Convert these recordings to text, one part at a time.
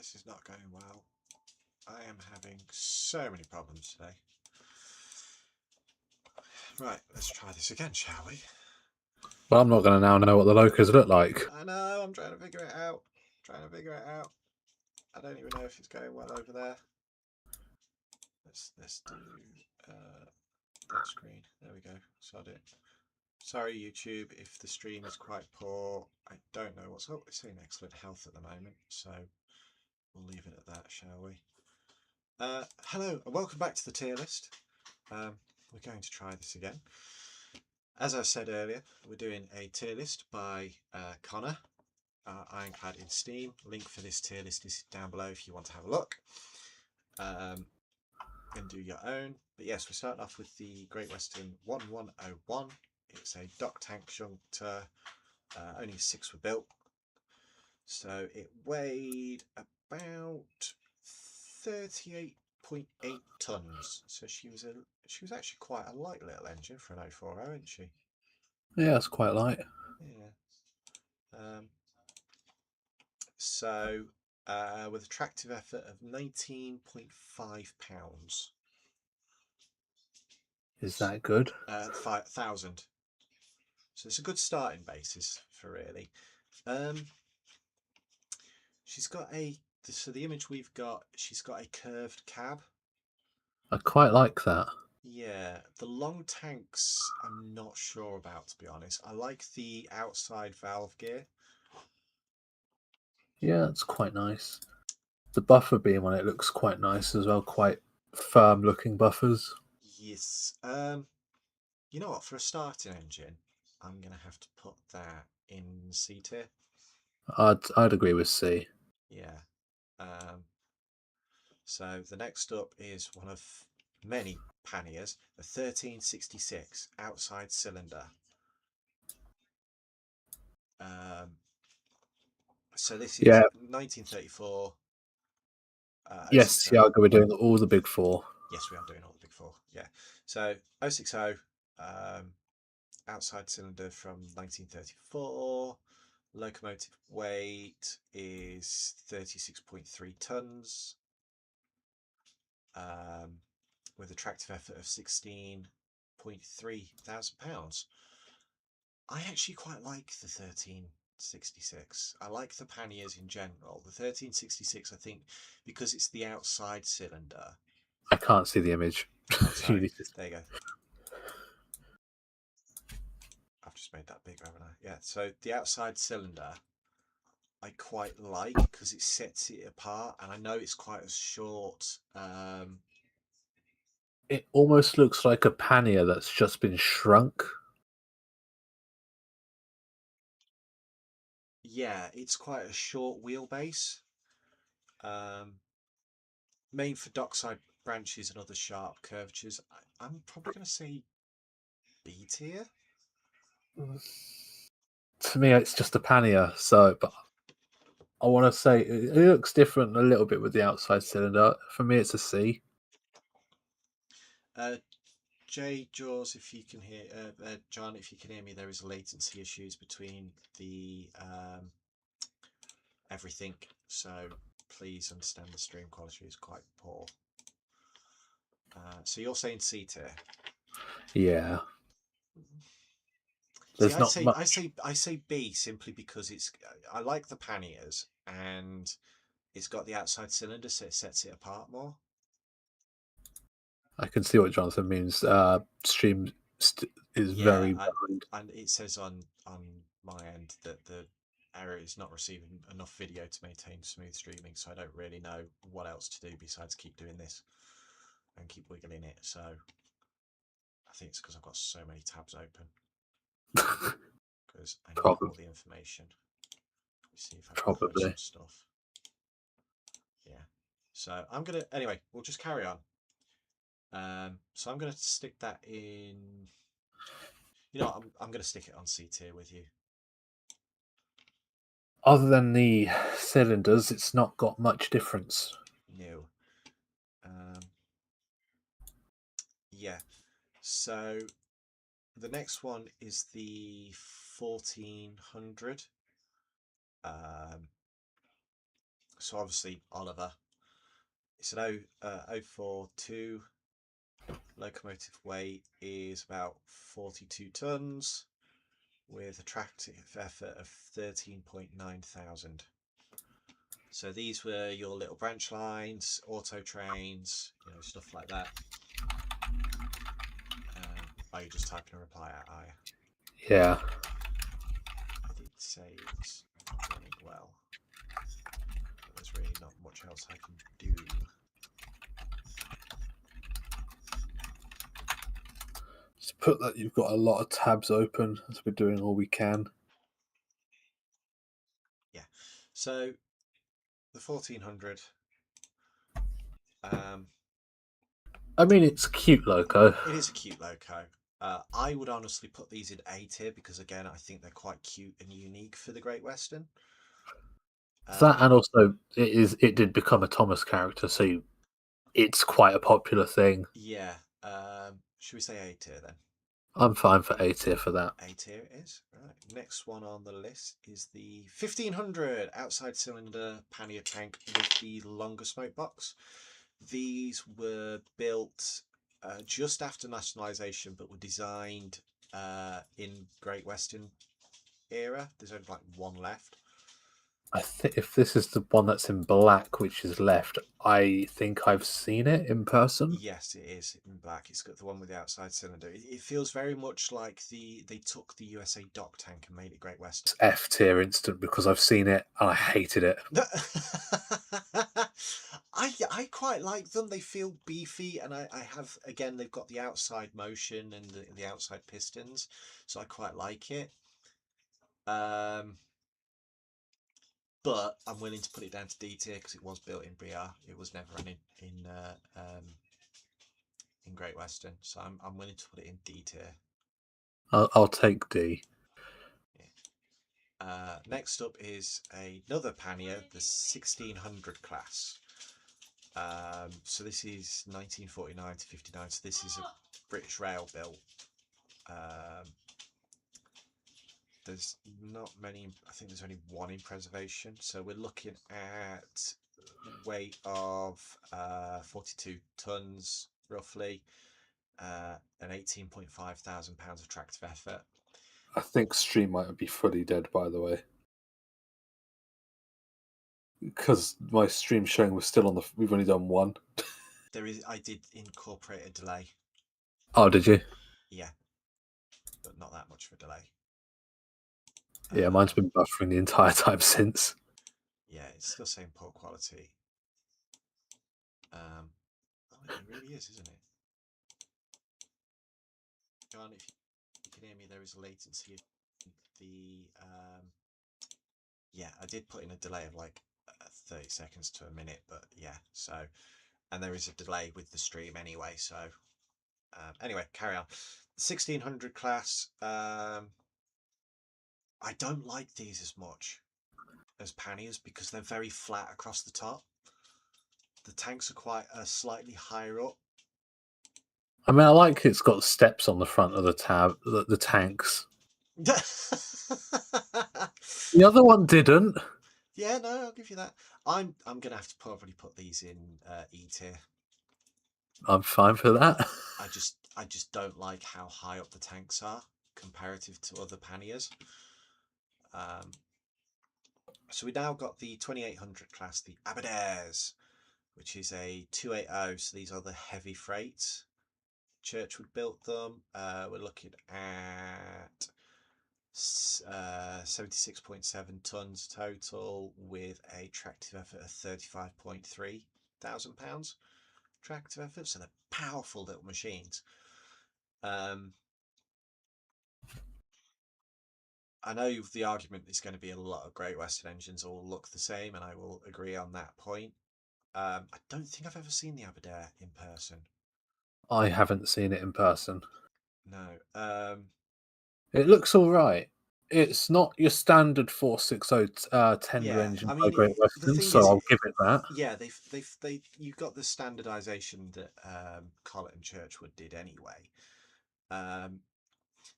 This is not going well. I am having so many problems today. Right, let's try this again, shall we? Well, I'm not going to now know what the locos look like. I know, I'm trying to figure it out. I don't even know if it's going well over there. Let's do that screen. There we go. Sod it. Sorry, YouTube, if the stream is quite poor. I don't know what's up. It's saying excellent health at the moment, so we'll leave it at that, shall we? Hello, and welcome back to the tier list. We're going to try this again. As I said earlier, we're doing a tier list by Connor, Ironclad in Steam. Link for this tier list is down below if you want to have a look and do your own. But yes, we're starting off with the Great Western 1101. It's a dock tank shunter. Only 6 were built, so it weighed about 38.8 tons. So she was actually quite a light little engine for an 040, isn't she? Yeah, it's quite light. Yeah. So with a tractive effort of 19.5 pounds. Is that good? 5,000. So it's a good starting basis for really. She's got so the image we've got, she's got a curved cab. I quite like that. Yeah, the long tanks I'm not sure about, to be honest. I like the outside valve gear. Yeah, it's quite nice. The buffer beam on it looks quite nice as well, quite firm looking buffers. Yes. You know what, for a starting engine, I'm gonna have to put that in C tier. I'd agree with C. Yeah. So the next up is one of many panniers, the 1366 outside cylinder. So this is 1934. Yes, yeah, we're doing all the big four. Yes, we are doing all the big four. Yeah. So 060 outside cylinder from 1934. Locomotive weight is 36.3 tons. With a tractive effort of 16.3 thousand pounds. I actually quite like the 1366. I like the panniers in general. The 1366, I think, because it's the outside cylinder. I can't see the image. Oh, sorry. There you go. I've just made that bigger, haven't I? Yeah, so the outside cylinder I quite like because it sets it apart, and I know it's quite a short. It almost looks like a pannier that's just been shrunk. Yeah, it's quite a short wheelbase. Made for dockside branches and other sharp curvatures. I'm probably going to say B tier. To me, it's just a pannier. So, but I want to say it looks different a little bit with the outside cylinder. For me, it's a C. J Jaws, if you can hear John, if you can hear me, there is latency issues between the everything. So please understand the stream quality is quite poor. So you're saying C tier? Yeah. See, I say B simply because I like the panniers and it's got the outside cylinder, so it sets it apart more. I can see what Jonathan means. Stream is very behind. And it says on my end that the error is not receiving enough video to maintain smooth streaming, so I don't really know what else to do besides keep doing this and keep wiggling it. So I think it's because I've got so many tabs open because I need all the information. Let me see if I can close some stuff. Yeah. So I'm gonna anyway. We'll just carry on. So I'm gonna stick that in. You know, I'm gonna stick it on C tier with you. Other than the cylinders, it's not got much difference. No. Yeah. So the next one is the 1400. So obviously Oliver. It's an 042. Locomotive weight is about 42 tons with a tractive effort of 13.9 thousand. So these were your little branch lines, auto trains, stuff like that. Are you just typing a reply out, are you? Yeah. I did say it's running well, but there's really not much else I can do. Just put that you've got a lot of tabs open as we're doing all we can. Yeah. So the 1400. I mean, it's a cute loco. It is a cute loco. I would honestly put these in A tier because, again, I think they're quite cute and unique for the Great Western. That, and also it did become a Thomas character, so it's quite a popular thing. Yeah. Should we say A tier then? I'm fine for A tier for that. A tier it is. Right. Next one on the list is the 1500 outside cylinder pannier tank with the longer smoke box. These were built just after nationalisation, but were designed in Great Western era. There's only like one left. I think if this is the one that's in black, which is left, I think I've seen it in person. Yes, it is in black. It's got the one with the outside cylinder. It feels very much like they took the USA dock tank and made it Great Western. It's F tier instant because I've seen it and I hated it. I quite like them. They feel beefy, and I have, again, they've got the outside motion and the outside pistons, so I quite like it. But I'm willing to put it down to D tier because it was built in Briar. It was never run in Great Western, so I'm willing to put it in D tier. I'll take D. Next up is another pannier, the 1600 class. So this is 1949 to 59. So this is a British Rail built. There's not many. I think there's only one in preservation. So we're looking at weight of 42 tons roughly, and 18.5 thousand pounds of tractive effort. I think stream might be fully dead, by the way, because my stream showing was still on the. We've only done one. I did incorporate a delay. Oh, did you? Yeah, but not that much of a delay. Yeah, mine's been buffering the entire time since. Yeah, it's still saying poor quality. Oh, it really is, isn't it? John, if you can hear me, there is a latency. Yeah, I did put in a delay of like 30 seconds to a minute, but yeah, so, and there is a delay with the stream anyway, so anyway, carry on. 1600 class. I don't like these as much as panniers because they're very flat across the top. The tanks are quite slightly higher up. I mean, I like it's got steps on the front of the the tanks. The other one didn't. Yeah, no, I'll give you that. I'm gonna have to probably put these in E tier. I'm fine for that. I just don't like how high up the tanks are comparative to other panniers. So we now got the 2800 class, the Aberdares, which is a 280. So these are the heavy freight. Churchwood built them. We're looking at 76.7 tons total with a tractive effort of 35.3 thousand pounds tractive effort. So they're powerful little machines. I know the argument is going to be a lot of Great Western engines all look the same, and I will agree on that point. I don't think I've ever seen the Aberdare in person. I haven't seen it in person. No. It looks all right. It's not your standard 460 tender Yeah, engine I by mean, Great the Western, thing so is, I'll give it that. yeah, they you got the standardization that Collett and Churchwood did anyway.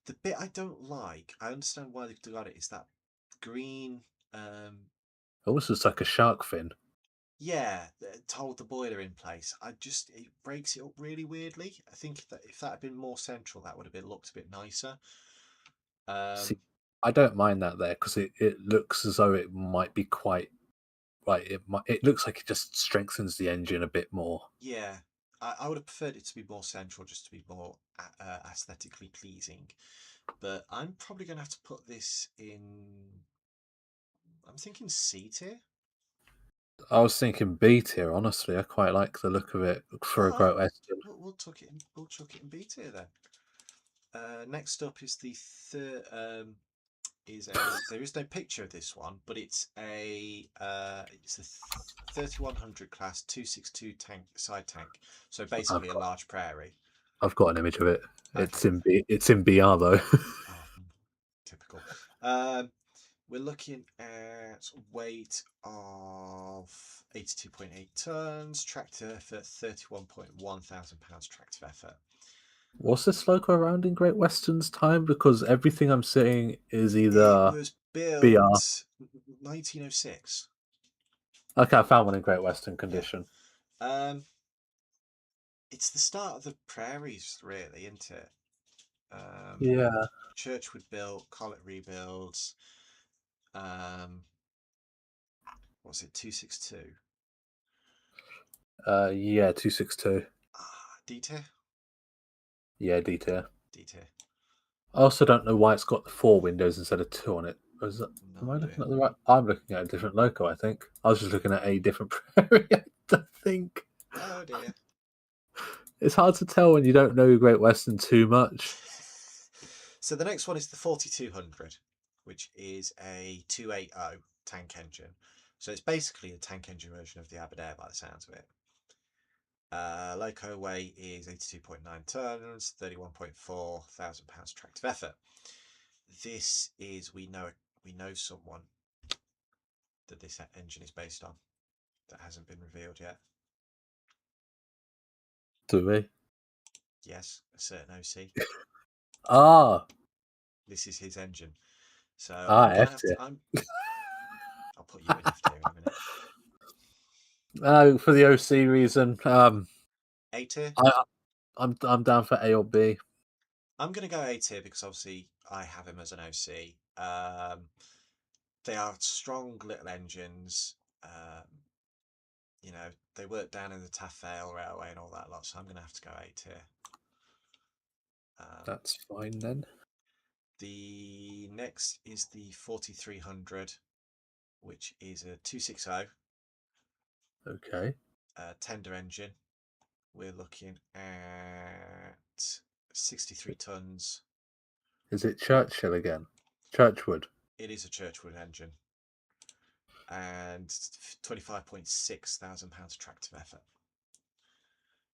The bit I don't like, I understand why they've got it, is that green. It almost looks like a shark fin. Yeah, to hold the boiler in place. It breaks it up really weirdly. I think that if that had been more central, that would have been looked a bit nicer. See, Um, I don't mind that there because it looks as though it might be quite right. It looks like it just strengthens the engine a bit more. yeah, I would have preferred it to be more central, just to be more aesthetically pleasing. But I'm probably going to have to put this in. I'm thinking C tier. I was thinking B tier. Honestly, I quite like the look of it for All a right, Great Western. we'll chuck it in. We'll chuck it in B tier then. Next up is the third. There is no picture of this one, but it's a 3100 class 262 tank side tank. So I've basically a got large prairie. I've got an image of it. Okay. It's in BR though. Oh, typical. Um, we're looking at weight of 82.8 tons, tractor effort 31.1 thousand pounds tractive effort. Was this logo around in Great Western's time? Because everything I'm seeing is It either was BR. built 1906. Okay, I found one in Great Western Yeah. condition. Um, it's the start of the prairies, really, isn't it? Um, Yeah. Churchwood built, Collet rebuilds. Um, what's it? 262. Yeah, 262. D tier. Yeah, D tier. D tier. I also don't know why it's got the four windows instead of two on it. Am No I looking idea. at the right? I'm looking at a different logo. I think I was just looking at a different prairie. I think Oh dear. it's hard to tell when you don't know Great Western too much. So the next one is the 4200, which is a 280 tank engine. So it's basically a tank engine version of the Aberdare by the sounds of it. Loco weight is 82.9 tons, 31.4 thousand pounds tractive effort. This is we know someone that this engine is based on that hasn't been revealed yet. Do we? Yes, a certain OC. Ah, This is his engine. So I'm gonna F have to. tier. I'll put you in F tier in a minute. For the OC reason, A tier. I I'm down for A or B. I'm gonna go A tier because obviously I have him as an OC. They are strong little engines. Um, they work down in the Taff Vale Railway and all that lot. So I'm gonna have to go A tier. Um, That's fine then. the next is the 4300, which is a 260 Okay. tender engine. We're looking at 63 tons. Is it Churchill again? Churchwood. It is a Churchwood engine and 25.6 thousand pounds tractive effort.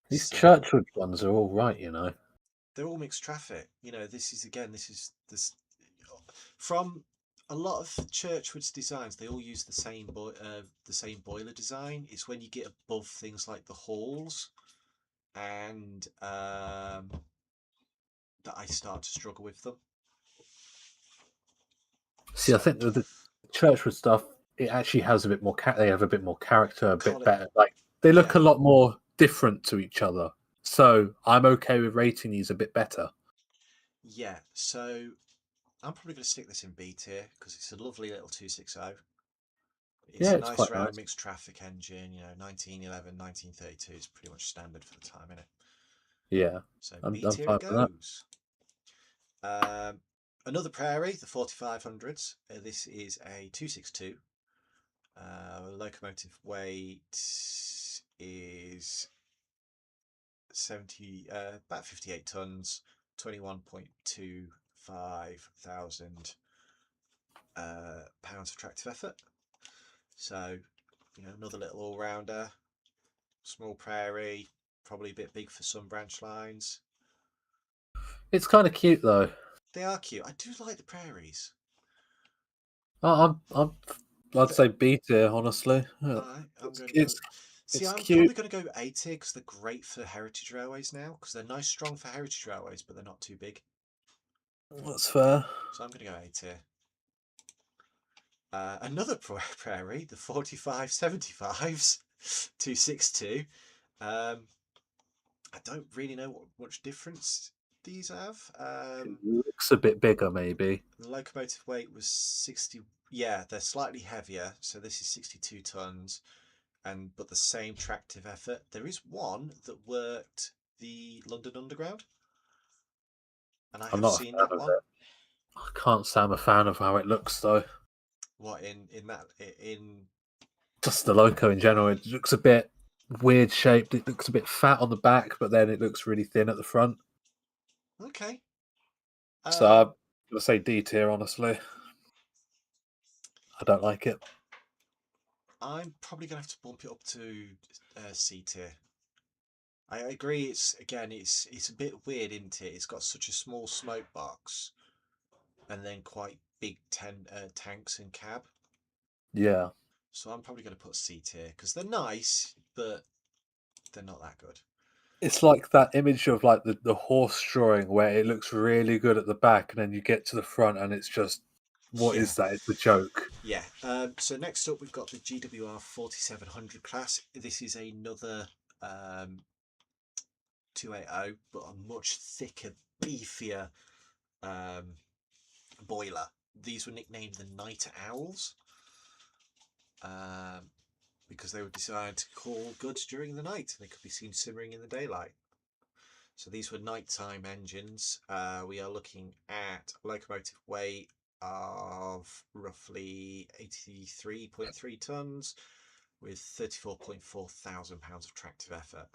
These So Churchwood ones are all right, you know. they're all mixed traffic. This is this from a lot of Churchwood's designs. They all use the same boiler design. It's when you get above things like the halls and that I start to struggle with them. See, I So think with the Churchwood stuff, it actually has a bit more. They have a bit more character, a bit Collet, better. Like they look yeah, a lot more different to each other. So I'm okay with rating these a bit better. yeah. So I'm probably going to stick this in B tier because it's a lovely little 260. It's Yeah, a it's nice quite round nice. mixed traffic engine. 1911, 1932 is pretty much standard for the time, isn't it? Yeah, So B I'm tier it fine with that. goes. Um, Another Prairie, the 4500s. This is a 262. Locomotive weight is about 58 tons, 21.25 thousand pounds of tractive effort. So, another little all rounder, small prairie, probably a bit big for some branch lines. It's kind of cute though. They are cute. I do like the prairies. I'm I'd say B tier, honestly. I'm going to go. It's See, it's I'm cute. probably going to go A tier because they're great for heritage railways now because they're nice, strong for heritage railways, but they're not too big. That's fair. So I'm going to go A tier. Another prairie, the 4575s. 262. I don't really know what much difference these have. It looks a bit bigger, maybe. The locomotive weight was 60. Yeah, they're slightly heavier. So this is 62 tons, but the same tractive effort. There is one that worked the London Underground, and I I'm have not a seen fan that of one. it. I can't say I'm a fan of how it looks, though. What in that in? Just the loco in general, it looks a bit weird shaped. It looks a bit fat on the back, but then it looks really thin at the front. Okay. So I'm Um, gonna say D tier. Honestly, I don't like it. I'm probably gonna have to bump it up to C tier. I agree. It's a bit weird, isn't it? It's got such a small smoke box and then quite big tanks and cab. Yeah, So I'm probably going to put C tier because they're nice, but they're not that good. it's like that image of like the horse drawing where it looks really good at the back, and then you get to the front, and it's just what Yeah, is that? It's a joke. yeah. So next up, we've got the GWR 4700 class. This is another 280, but a much thicker, beefier um, boiler. These were nicknamed the Night Owls um, because they were designed to cool goods during the night. They could be seen simmering in the daylight. So these were nighttime engines. We are looking at locomotive weight of roughly 83.3 tonnes with 34.4 thousand pounds of tractive effort.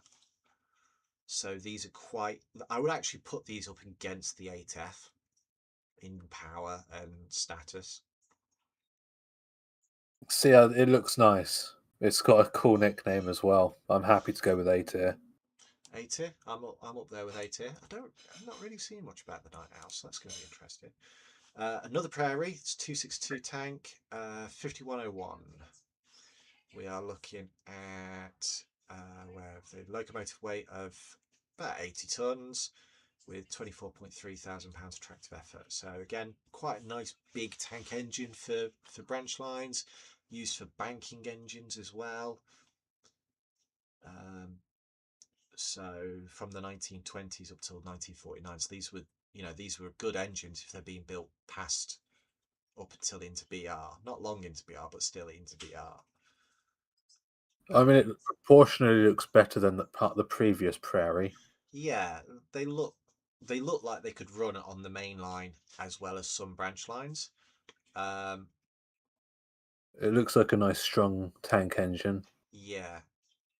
So these are quite, I would actually put these up against the 8F in power and status. See, it looks nice. It's got a cool nickname as well. I'm happy to go with A tier. A tier, I'm up there with A tier. I'm not really seeing much about the Night Owl, so that's going to be interesting. Another Prairie, it's 262 tank, 5101. We are looking at where the locomotive weight of about 80 tons with 24.3 thousand pounds of tractive effort. So again, quite a nice big tank engine for branch lines, used for banking engines as well. Um, so from the 1920s up till 1949. So these were good engines if they're being built past up until into BR, not long into BR, but still into BR. I mean, it proportionally looks better than the previous Prairie. Yeah, they look they look like they could run on the main line as well as some branch lines. Um, It looks like a nice strong tank engine. yeah,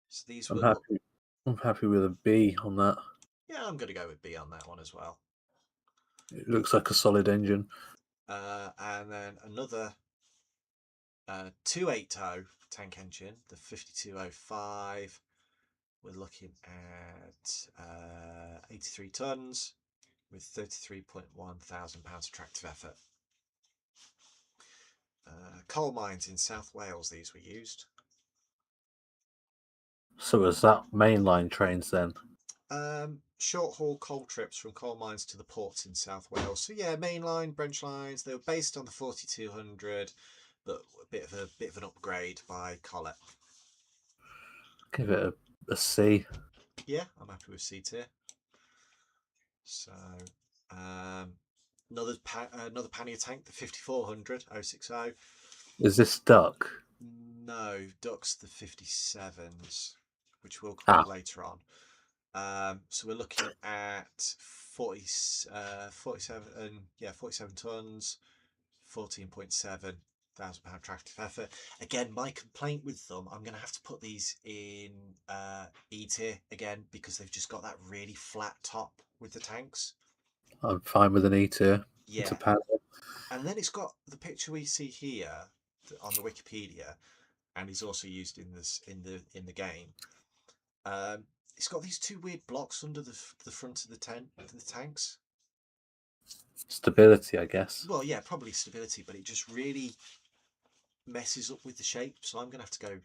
so these I'm were up. happy. I'm happy with a B on that. Yeah, I'm going to go with B on that one as well. It looks like a solid engine. And then another 280 tank engine, the 5205. We're looking at 83 tons with 33.1 thousand pounds of tractive effort. Coal mines in South Wales, these were used. So is that mainline trains then? Short haul coal trips from coal mines to the ports in South Wales. So yeah, mainline branch lines. They were based on the 4200, but a bit of an upgrade by Collet. Give it a C. Yeah, I'm happy with C tier. So um, another pannier tank, the 5400 060. Is this duck? No, Ducks the 57s, which will come up Ah, later on. So we're looking at 47, yeah, 47 tons, 14.7 thousand pound tractive effort. Again, my complaint with them, I'm going to have to put these in E tier again because they've just got that really flat top with the tanks. I'm fine with an E tier. It's a Yeah, panel. and then it's got the picture we see here on the Wikipedia, and is also used in the game. Um, it's got these two weird blocks under the front of the tanks. Stability, I guess. Well, yeah, probably stability, but it just really messes up with the shape. So I'm gonna have to go.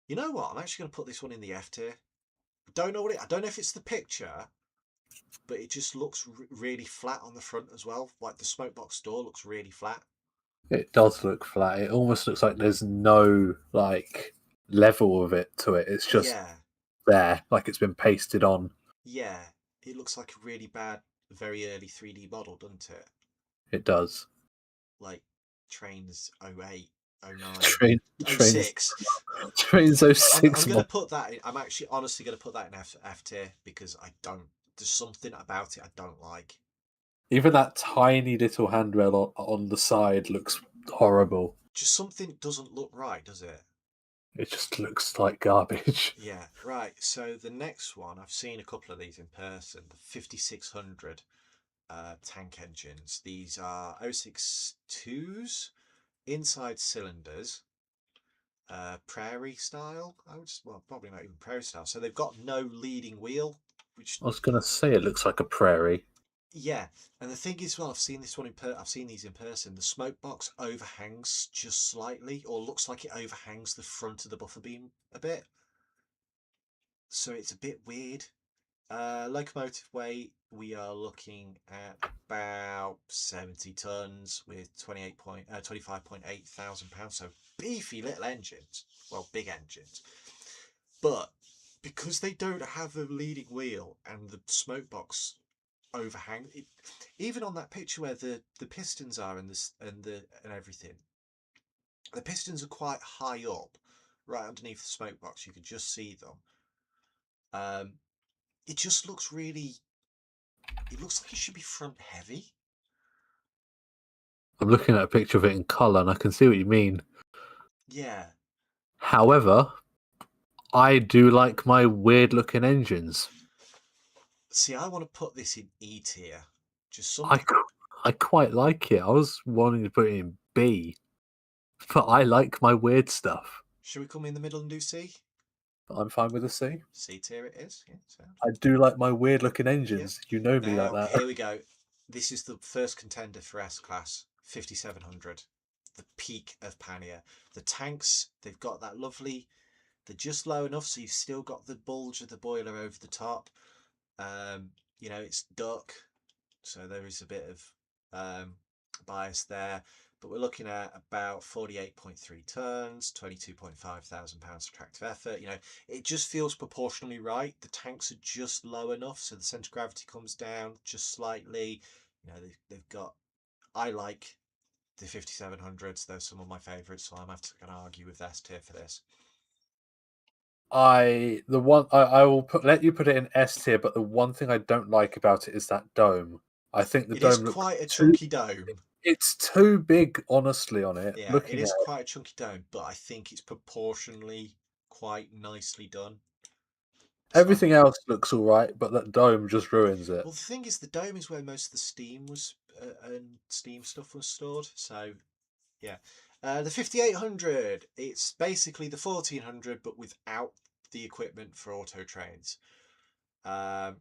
You know what? I'm actually gonna put this one in the F tier. I don't know if it's the picture, but it just looks really flat on the front as well. Like the smoke box door looks really flat. It does look flat. It almost looks like there's no like level of it to it. It's just Yeah, there, like it's been pasted on. yeah. It looks like a really bad, very early 3D model, doesn't it? It does. Like Trains 08, 09, Trains 06. Trains I'm 06 gonna mod. put that in. I'm actually honestly gonna put that in F tier because I don't. There's something about it I don't like. Even that tiny little handrail on the side looks horrible. Just something doesn't look right, does it? It just looks like garbage. Yeah, right. So the next one, I've seen a couple of these in person. The 5600 tank engines. These are 062s, inside cylinders, prairie style. Well, probably not even prairie style. So they've got no leading wheel, which I was gonna say it looks like a prairie. yeah. And the thing is, well, I've seen these in person. The smoke box overhangs just slightly, or looks like it overhangs the front of the buffer beam a bit. So it's a bit weird. Locomotive weight, we are looking at about 70 tons with 25.8 thousand pounds. So beefy little engines. Well, big engines. But because they don't have a leading wheel and the smoke box overhang, even on that picture where the pistons are and everything, the pistons are quite high up, right underneath the smoke box. You could just see them. Um, it just looks really. It looks like it should be front heavy. I'm looking at a picture of it in colour and I can see what you mean. Yeah. However, I do like my weird looking engines. See, I want to put this in E tier. Just I, something. qu- I quite like it. I was wanting to put it in B, but I like my weird stuff. Should we come in the middle and do C? I'm fine with a C. C tier it is. Yeah. So, I do like my weird looking yeah. engines. You know me like Now that. here we go. This is the first contender for S class 5700. The peak of Pania. The tanks, they've got that lovely. They're just low enough, so you've still got the bulge of the boiler over the top. It's duck, so there is a bit of bias there. But we're looking at about 48.3 tons, 22.5 thousand pounds of tractive effort. It just feels proportionally right. The tanks are just low enough, so the centre of gravity comes down just slightly. They've got. I like the 5700s. They're some of my favourites, so I'm going to argue with S tier for this. I will let you put it in S tier, but the one thing I don't like about it is that dome. I think the It is dome looks quite a too. chunky dome. It's too big, honestly, on it. Yeah, it Looking at is it, quite a chunky dome, but I think it's proportionally quite nicely done. So, everything else looks all right, but that dome just ruins it. well, the thing is, the dome is where most of the steam was and steam stuff was stored. So, yeah, the 5800. It's basically the 1400, but without the equipment for auto trains. Um,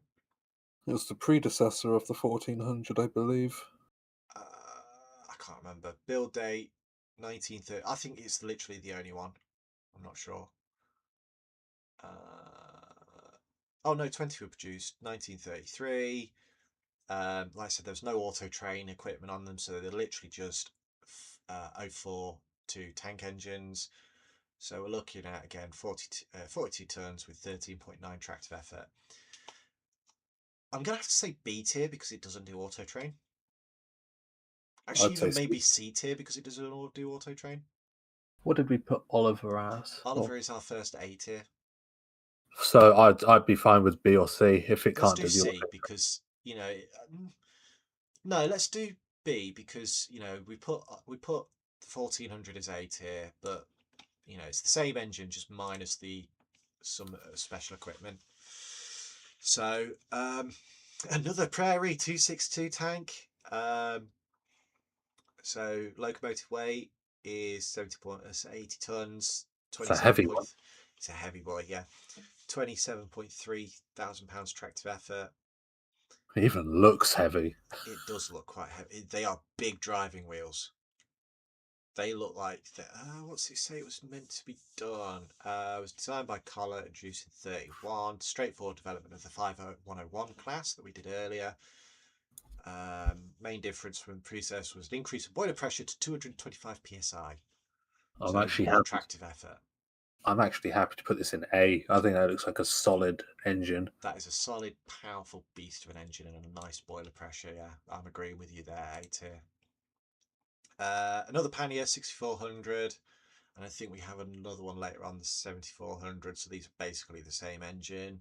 It's the predecessor of the 1400, I believe. I can't remember build date 1930. I think it's literally the only one. I'm not sure. Oh no, 20 were produced 1933. Like I said, there was no auto train equipment on them, so they're literally just 04 to tank engines. So we're looking at again 42 turns with 13.9 tractive effort. I'm gonna have to say B tier because it doesn't do auto train. Actually, I'd say even C. maybe C tier because it doesn't do auto train. What did we put Oliver as? Oliver is our first A tier. So I'd be fine with B or C if it Let's can't do do the C auto. because no, let's do B because we put the 1400 as A tier, but it's the same engine just minus the some special equipment. So another Prairie 262 tank. So locomotive weight is 80 tons, It's a 27 heavy point. one. It's a heavy boy, yeah. 27.3 thousand pounds tractive effort. It even looks heavy. It does look quite heavy. They are big driving wheels. They look like what's it say it was meant to be done? It was designed by Collar, introduced in 31. Straightforward development of the 5101 class that we did earlier. Main difference from the predecessor was an increase of boiler pressure to 225 psi. I'm So actually more happy. tractive effort. I'm actually happy to put this in A. I think that looks like a solid engine. That is a solid, powerful beast of an engine and a nice boiler pressure. Yeah, I'm agreeing with you there. A tier. Another Pannier 6400, and I think we have another one later on, the 7400. So these are basically the same engine.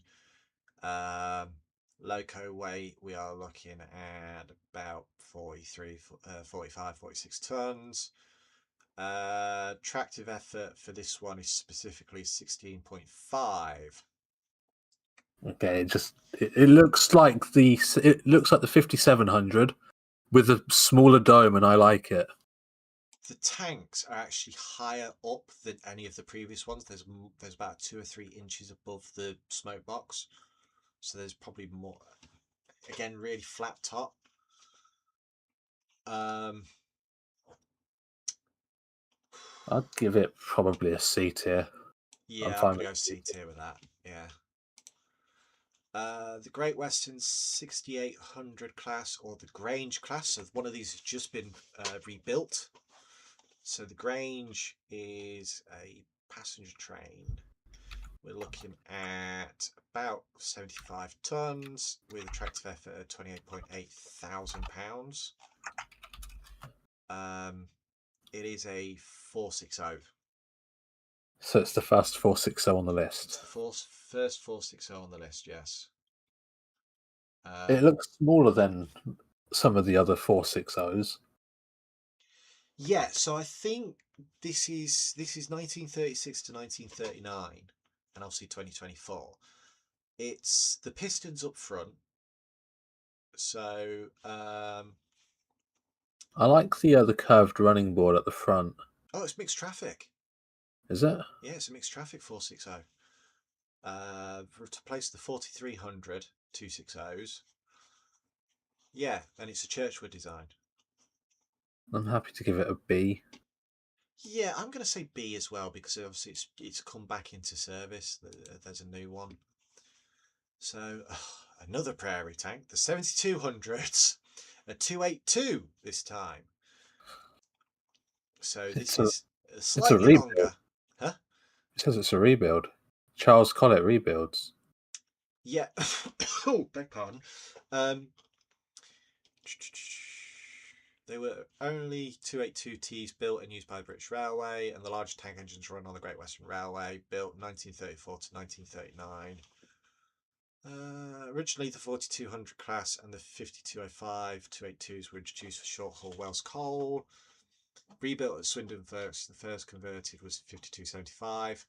Loco weight, we are looking at about 43, 45, 46 tons. Tractive effort for this one is specifically 16.5. Okay, it looks like the 5700 with a smaller dome, and I like it. The tanks are actually higher up than any of the previous ones. There's about 2 or 3 inches above the smoke box, so there's probably more. Again, really flat top. I'd give it probably a C tier. Yeah, I'm gonna go C tier with that. Yeah. The Great Western 6800 class, or the Grange class. So one of these has just been rebuilt. So the Grange is a passenger train. We're looking at about 75 tons with a tractive effort of 28.8 thousand pounds. It is a 460. So it's the first 460 on the It's list. the first 460 on the list, yes. It looks smaller than some of the other 460s. Yeah, so I think this is 1936 to 1939, and obviously 2024. It's the pistons up front. So I like the curved running board at the front. oh, it's mixed traffic. Is it? Yeah, it's a mixed traffic 460. To replace the 4300 260s. Yeah, and it's a Churchwood design. I'm happy to give it a B. Yeah, I'm going to say B as well, because obviously it's come back into service. There's a new one. So another prairie tank, the 7200s, a 282 this time. So this It's a is it's a slightly rebuild. longer. Huh? It says it's a rebuild. Charles Collett rebuilds. Yeah. Oh, beg pardon. They were only 282Ts built and used by the British Railway, and the largest tank engines run on the Great Western Railway, built 1934 to 1939. Originally, the 4200 class and the 5205 282s were introduced for short haul Welsh coal. Rebuilt at Swindon first, the first converted was 5275.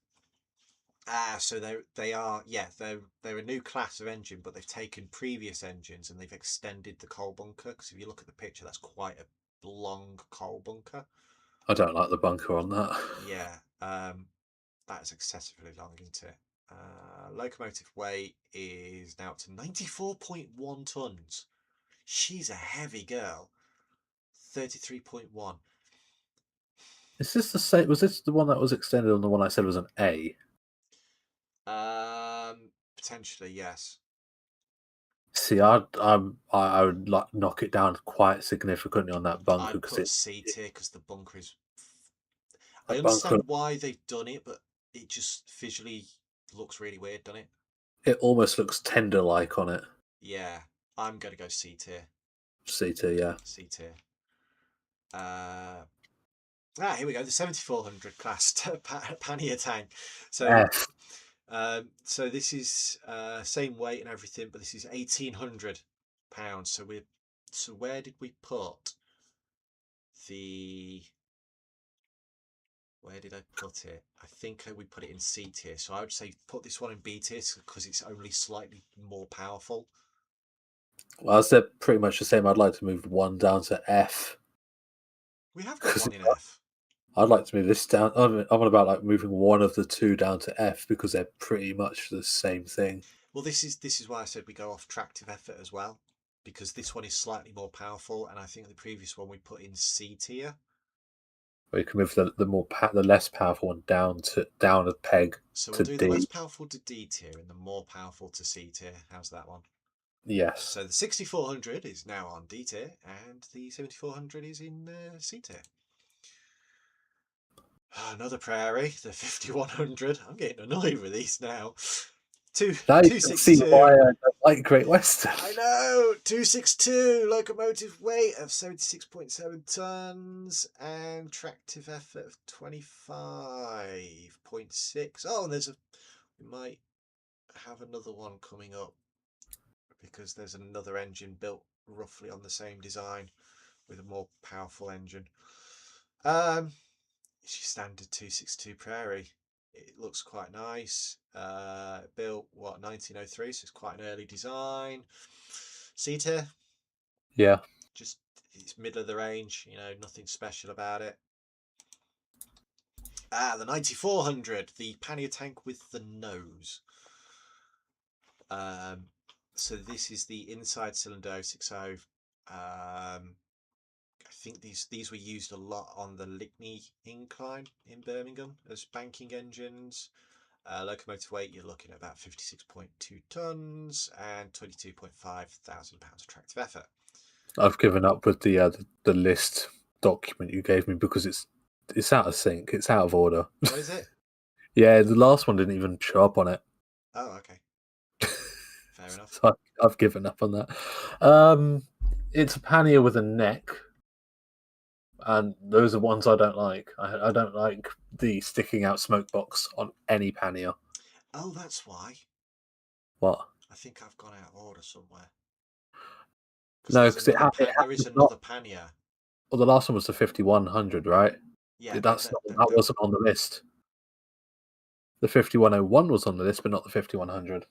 So they're a new class of engine, but they've taken previous engines and they've extended the coal bunker. Because if you look at the picture, that's quite a long coal bunker. I don't like the bunker on that. Yeah, that is excessively long, isn't it? Locomotive weight is now up to 94.1 tons. She's a heavy girl. 33.1. Is this the same? Was this the one that was extended on the one I said was an A? Potentially, yes. See, I would like knock it down quite significantly on that bunker I'd because put a C tier because the bunker is. I that bunker understand why they've done it, but it just visually looks really weird, doesn't it? it almost looks tender like on it. Yeah, I'm gonna go C tier. C2, yeah. C tier. Here we go. The 7400 class pannier tank. So, F. so this is same weight and everything, but this is £1,800. So where did we put the? Where did I put it? I think we put it in C tier. So I would say put this one in B tier because it's only slightly more powerful. Well, I said pretty much the same. I'd like to move one down to F We have got because one in F. I'd like to move this down. I'm on about like moving one of the two down to F because they're pretty much the same thing. Well, this is why I said we go off tractive effort as well, because this one is slightly more powerful, and I think the previous one we put in C tier. Or you can move the less powerful one down a peg So we'll to do the less D. powerful to D tier and the more powerful to C tier. How's that one? Yes. So the 6400 is now on D tier, and the 7400 is in C tier. Another prairie, the 5100. I'm getting annoyed with these now. Now you can see 262. why I don't like Great Western. I know, 262 locomotive weight of 76.7 tons and tractive effort of 25.6. Oh, and we might have another one coming up because there's another engine built roughly on the same design with a more powerful engine. It's your standard 262 Prairie. It looks quite nice. Built 1903, so it's quite an early design. C tier, Yeah. just it's middle of the range. Nothing special about it. The 9400, the pannier tank with the nose. So this is the inside cylinder 060. I think these were used a lot on the Lickney incline in Birmingham as banking engines. Locomotive weight, you're looking at about 56.2 tons and 22.5 thousand pounds of tractive effort. I've given up with the list document you gave me because it's out of sync. It's out of order. What is it? Yeah, the last one didn't even show up on it. Oh, okay. Fair enough. So I've given up on that. It's a pannier with a neck, and those are ones I don't like. I don't like the sticking out smoke box on any pannier. Oh, that's why. What? I think I've gone out of order somewhere. Because No, there's because another there is happened not. another pannier. Well, the last one was the 5100, right? Yeah, but That wasn't on the list. The 5101 was on the list, but not the 5100.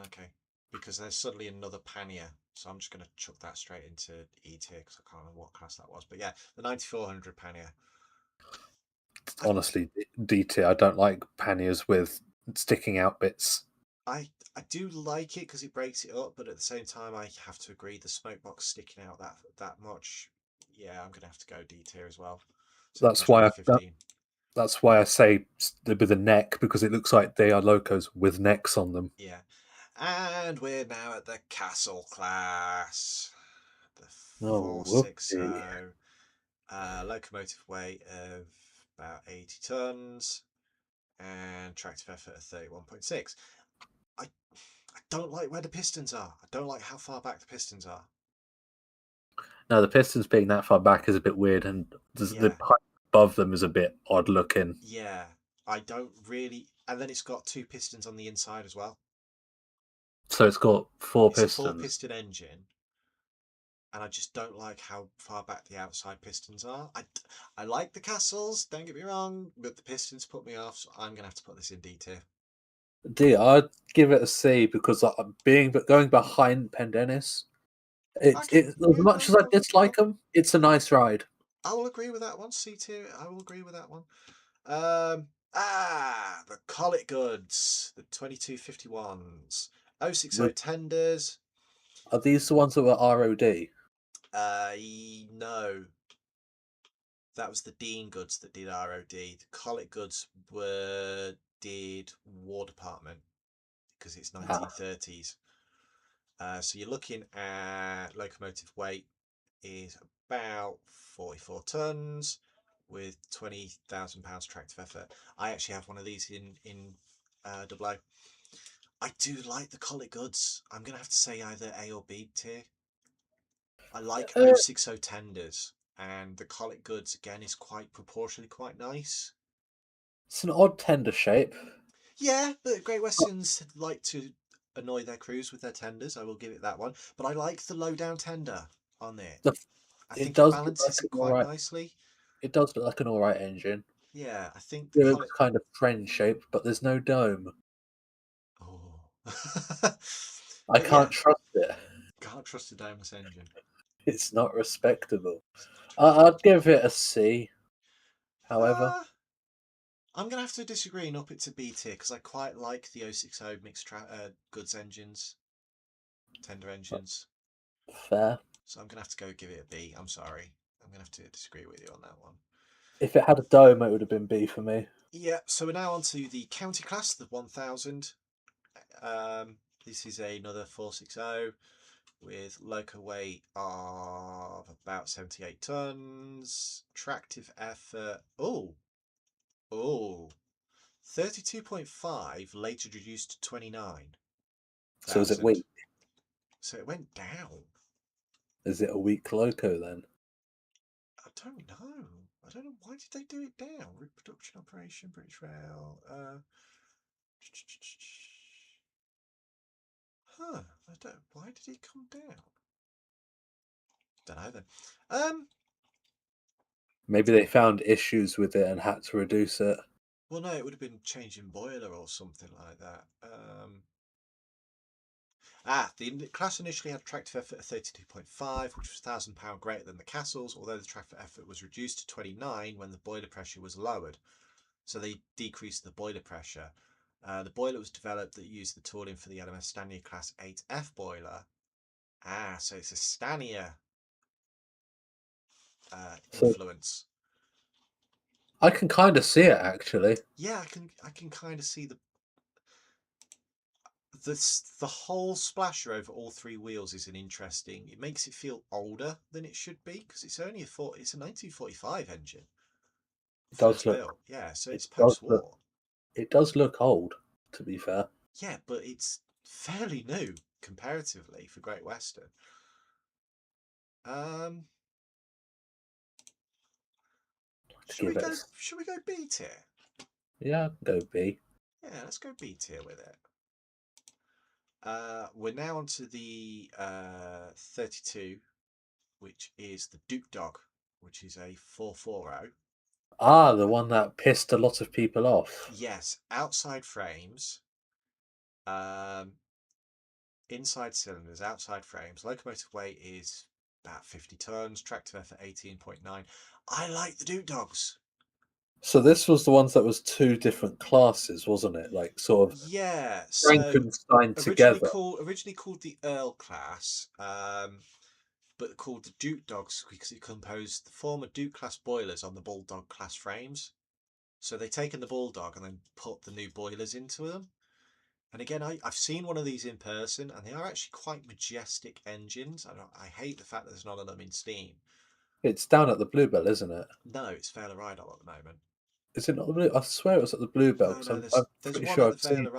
okay. Because there's suddenly another pannier, so I'm just going to chuck that straight into E tier because I can't remember what class that was. But yeah, the 9400 pannier. Honestly, DT, I don't like panniers with sticking out bits. I do like it because it breaks it up, but at the same time, I have to agree the smoke box sticking out that much. Yeah, I'm gonna have to go D tier as well. That's why 715. that's why I say with a neck, because it looks like they are locos with necks on them. Yeah, and we're now at the castle class, the Oh, whoopsie. 460. Locomotive weight of about 80 tons and tractive effort of 31.6. I don't like where the pistons are. I don't like how far back the pistons are. Now, the pistons being that far back is a bit weird, and the Yeah, pipe above them is a bit odd looking. yeah. I don't really. And then it's got two pistons on the inside as well. So it's got four It's a pistons. four-piston engine, and I just don't like how far back the outside pistons are. I like the castles, don't get me wrong, but the pistons put me off, so I'm gonna have to put this in D tier. D, I'd give it a C because going behind Pendennis, I can, as yeah, much as I dislike them, it's a nice ride. I will agree with that one. C tier, I will agree with that one. The Collet Goods, the 2251s, 060 tenders. Are these the ones that were ROD? No, that was the Dean Goods that did ROD. The Collet Goods did War Department because it's 1930s. So you're looking at locomotive weight is about 44 tons with 20,000 pounds tractive effort. I actually have one of these in Dublo. I do like the Collet Goods. I'm gonna have to say either A or B tier. I like 060 tenders, and the Collet Goods again is quite proportionally quite nice. It's an odd tender shape. Yeah, but Great Westerns like to annoy their crews with their tenders. I will give it that one. But I like the low down tender on it. I It think it does look like balances an it quite alright. nicely. It does look like an alright engine. Yeah, I think the It looks Collet. kind of trend shaped, but there's no dome. Oh, I but yeah, can't trust it. can't trust a domeless engine. It's not respectable. It's not I'd respectable. give it a C. However, Uh, I'm gonna have to disagree and up it to B tier because I quite like the 060 mixed goods engines, tender engines. fair. So I'm gonna have to go give it a B. I'm sorry. I'm gonna have to disagree with you on that one. If it had a dome, it would have been B for me. Yeah, so we're now on to the county class, the 1000. This is another 460 with loco weight of about 78 tons. Tractive effort. Oh, 32.5, later reduced to 29,000. So is it weak? So it went down. Is it a weak loco then? I don't know. I don't know. Why did they do it down? Reproduction operation, British Rail. Huh. I don't. Why did it come down? Don't know then. Maybe they found issues with it and had to reduce it. Well, no, it would have been changing boiler or something like that. The class initially had a tractive effort of 32.5, which was £1,000 greater than the castles, although the tractive effort was reduced to 29 when the boiler pressure was lowered. So they decreased the boiler pressure. The boiler was developed that used the tooling for the LMS Stania Class 8F boiler. So it's a Stania So influence. I can kind of see it actually. Yeah, I can kind of see the whole splasher over all three wheels is an interesting. It makes it feel older than it should be because it's only it's a 1945 engine. It does First look. built, yeah. So It it's does look. post-war. It does look old, to be fair. Yeah, but it's fairly new comparatively for Great Western. Um, To give it. Should we go B tier? Yeah, go B. Yeah, let's go B tier with it. We're now on to the 32, which is the Duke Dog, which is a 440. Ah, the one that pissed a lot of people off. Yes, outside frames, um, inside cylinders, outside frames. Locomotive weight is about 50 tons. Tractive effort 18.9. I like the Duke Dogs. So this was the ones that was two different classes, wasn't it? Like sort of Yeah, so Frankenstein together. originally called the Earl class, but called the Duke Dogs because it composed the former Duke class boilers on the Bulldog class frames. So they've taken the Bulldog and then put the new boilers into them. And again, I've seen one of these in person, and they are actually quite majestic engines. I hate the fact that there's none of them in Steam. It's down at the Bluebell, isn't it? No, it's Vale of Rydal at the moment. Is it not the Blue? I swear it was at the Bluebell No, because no, I'm there's pretty one sure at the I've seen Vale it. of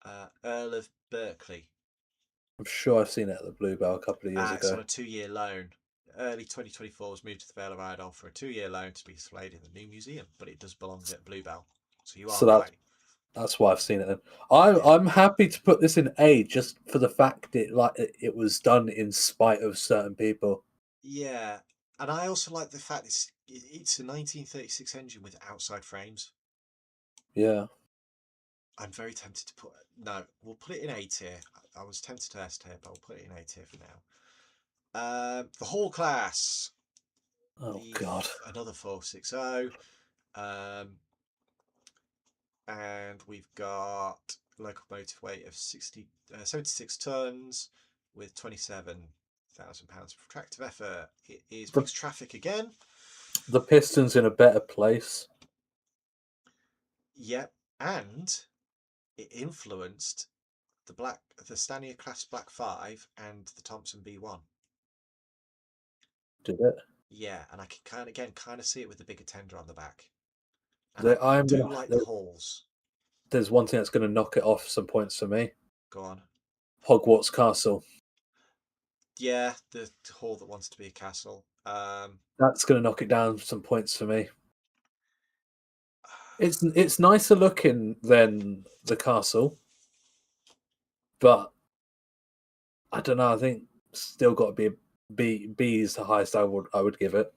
Rydal. Earl of Berkeley. I'm sure I've seen it at the Bluebell a couple of years It's on ago. a 2-year loan. Early 2024 was moved to the Vale of Rydal for a 2-year loan to be displayed in the new museum, but it does belong at Bluebell. So you are So right. that's why I've seen it. Then I'm happy to put this in A just for the fact it was done in spite of certain people. Yeah, and I also like the fact it's a 1936 engine with outside frames. Yeah. I'm very tempted to put no. We'll put it in A tier. I was tempted to S tier, but we'll put it in A tier for now. The Hall class, Oh God. another 460, and we've got locomotive weight of 76 tons with 27,000 pounds of tractive effort. It is The mixed traffic again. the piston's in a better place. Yep, and it influenced the Stania class Black 5 and the Thompson B1. Did it? Yeah, and I can kind of see it with the bigger tender on the back. And I There, I'm do gonna. like the halls. There's one thing that's going to knock it off some points for me. Go on. Hogwarts Castle. Yeah, the hall that wants to be a castle. That's going to knock it down some points for me. It's nicer looking than the castle, but I don't know. I think still got to be a B. B is the highest I would give it.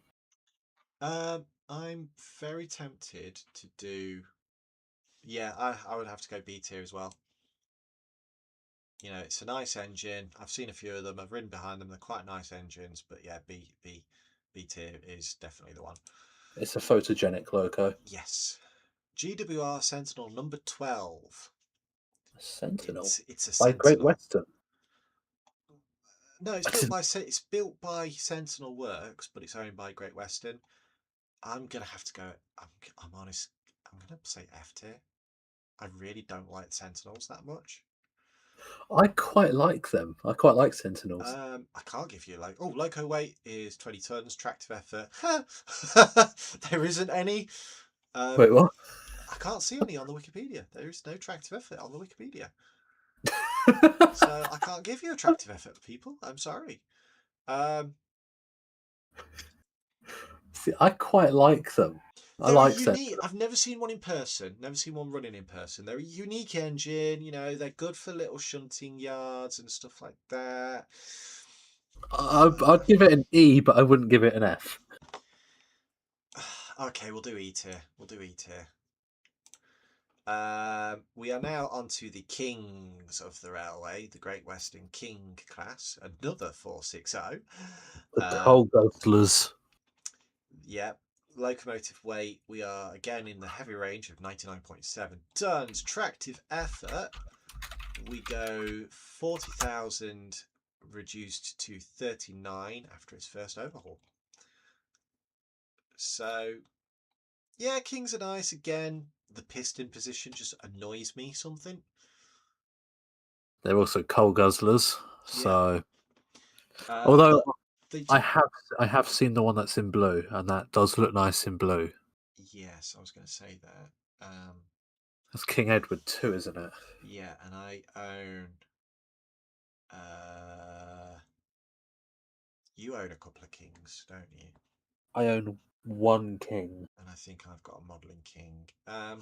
I'm very tempted to do. Yeah, I would have to go B tier as well. You know, it's a nice engine. I've seen a few of them. I've ridden behind them. They're quite nice engines. But yeah, B tier is definitely the one. It's a photogenic loco. Yes. GWR Sentinel number 12. Sentinel It's a by Great Sentinel. Western. No, it's built by Sentinel Works, but it's owned by Great Western. I'm gonna have to go. I'm honest. I'm gonna say F tier. I really don't like Sentinels that much. I quite like them. I quite like Sentinels. I can't give you like. Oh, loco weight is 20 tons. Tractive effort. There isn't any. Wait, what? I can't see any on the Wikipedia. There is no tractive effort on the Wikipedia. So I can't give you a tractive effort, people. I'm sorry. See, I quite like them. I They're a like unique. Sentinels. I've never seen one in person. Never seen one running in person. They're a unique engine. You know, they're good for little shunting yards and stuff like that. I'd give it an E, but I wouldn't give it an F. Okay, we'll do E tier. We'll do E tier. We are now onto the Kings of the Railway, the Great Western King class, another 460. The Coal Guzzlers. Yep. Locomotive weight, we are again in the heavy range of 99.7 tons. Tractive effort, we go 40,000 reduced to 39 after its first overhaul. So, yeah, Kings are nice. Again, the piston position just annoys me something. They're also Coal Guzzlers. Yeah. So, although But they I do. have seen the one that's in blue, and that does look nice in blue. Yes, I was going to say that. That's King Edward too, isn't it? Yeah, and I own. You own a couple of Kings, don't you? I own one King. And I think I've got a modelling King. I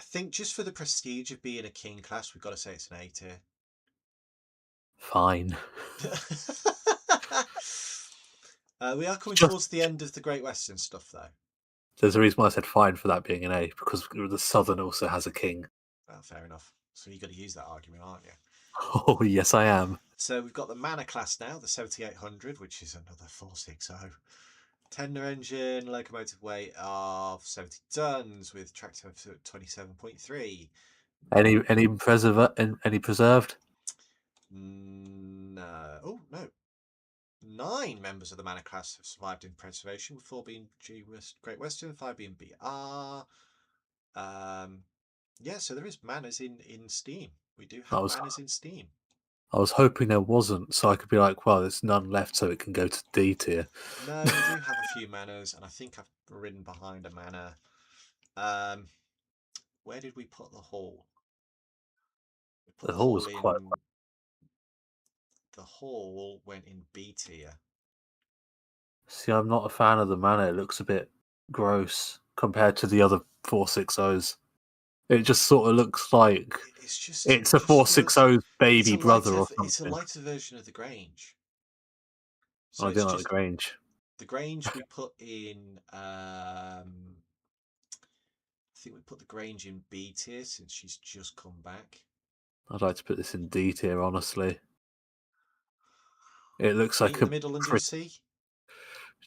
think just for the prestige of being a King class, we've got to say it's an A tier. Fine. We are coming Just towards the end of the Great Western stuff, though. there's a reason why I said fine for that being an A, because the Southern also has a King. Well, fair enough. So you've got to use that argument, aren't you? Oh yes, I am. So we've got the Manor class now, the 7800, which is another 460. Tender engine, locomotive weight of 70 tons with tractor of 27.3. Any preserved? No. Oh, no. 9 members of the Manor class have survived in preservation, 4 being Great Western, 5 being BR. Yeah, so there is Manors in Steam. We do I have was Manors in Steam. I was hoping there wasn't, so I could be like, well, there's none left, so it can go to D tier. No, we do have a few Manors, and I think I've ridden behind a Manor. Where did we put the Hall? We put The the Hall Hall was quite. in. The Hall went in B tier. See, I'm not a fan of the manor. It looks a bit gross compared to the other 460s. It just sort of looks like It's just it's a looks. 460's baby brother or It's a something. lighter version of the Grange. Oh, So I it's didn't like the just Grange. the Grange we put in. I think we put the Grange in B tier since she's just come back. I'd like to put this in D tier, honestly. It looks Meet like in the a middle and do pretty. C.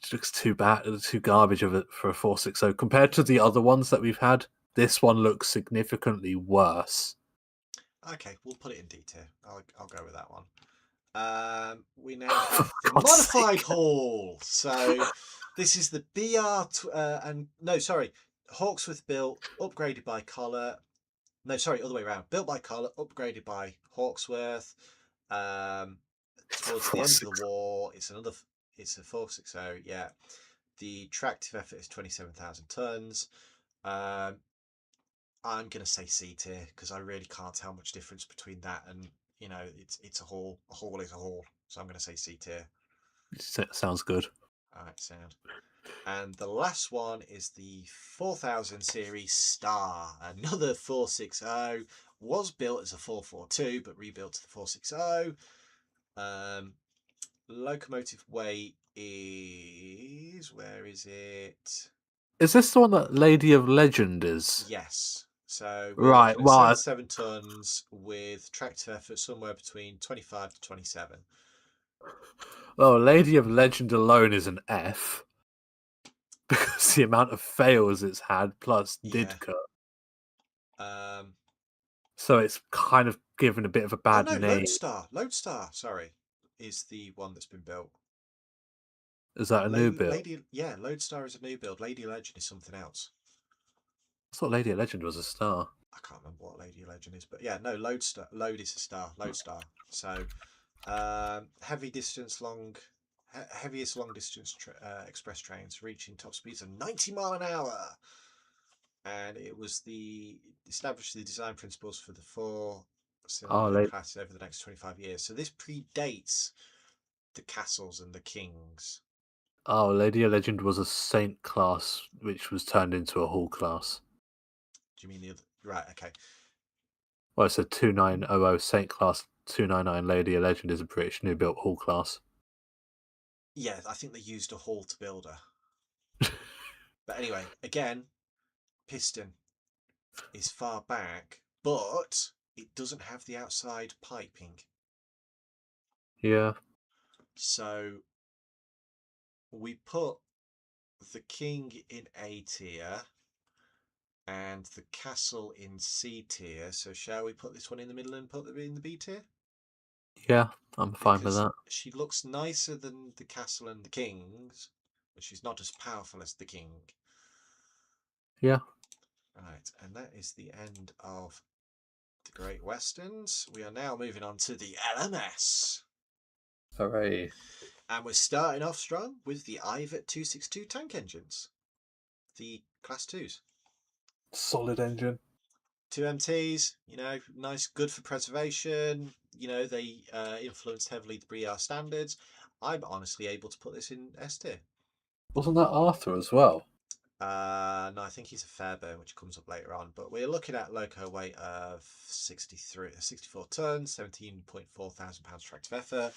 It looks too bad, too garbage of it for a 460 compared to the other ones that we've had. This one looks significantly worse. Okay, we'll put it in D tier. I'll go with that one. We now have the For God's modified sake. hall. So this is the BR and no, sorry, Hawksworth built, upgraded by Collar. No, sorry, other way around. Built by Collar, upgraded by Hawksworth. It's a Towards the end of the 460. war, it's a 460. Yeah, the tractive effort is 27,000 tons. I'm gonna say C tier because I really can't tell much difference between that and it's a hall. A hall is a hall, so I'm gonna say C tier. Sounds good. All right, sound. And the last one is the 4000 series Star, another 460. Was built as a 442, but rebuilt to the 460. Locomotive weight is where is it? Is this the one that Lady of Legend is? Yes. So we're Right. looking at Well, 77 tons with tractor effort somewhere between 25 to 27. Lady of Legend alone is an F because the amount of fails it's had plus Yeah. Didka. Um, So it's kind of given a bit of a oh bad no, name. Lodestar, sorry, is the one that's been built. Is that a new build? Lodestar is a new build. Lady Legend is something else. I thought Lady of Legend was a star. I can't remember what Lady Legend is, but yeah, no, Lodestar. Load is a star. Lodestar. So heaviest long distance express trains reaching top speeds of 90 miles an hour, and it was established the design principles for the four Oh, cylinder class over the next 25 years. So this predates the castles and the kings. Lady Legend was a Saint class, which was turned into a Hall class. Do you mean the other? Right. Okay. Well, it's a 2900 Saint class. 299 Lady Legend is a British new built Hall class. Yeah, I think they used a hall to build her. But anyway, again, piston is far back, but it doesn't have the outside piping. Yeah. So we put the king in A tier and the castle in C tier. So shall we put this one in the middle and put them in the B tier? Yeah, I'm fine with Because that. she looks nicer than the castle and the kings, but she's not as powerful as the king. Yeah. Right, and that is the end of the Great Westerns. We are now moving on to the LMS. Hooray. And we're starting off strong with the Ivet 262 tank engines, the Class 2s. Solid engine. 2MTs, nice, good for preservation. They influenced heavily the BR standards. I'm honestly able to put this in S tier. Wasn't that Arthur as well? No, I think he's a Fairbairn, which comes up later on. But we're looking at loco weight of 64 tons, 17.4 thousand pounds tractive effort.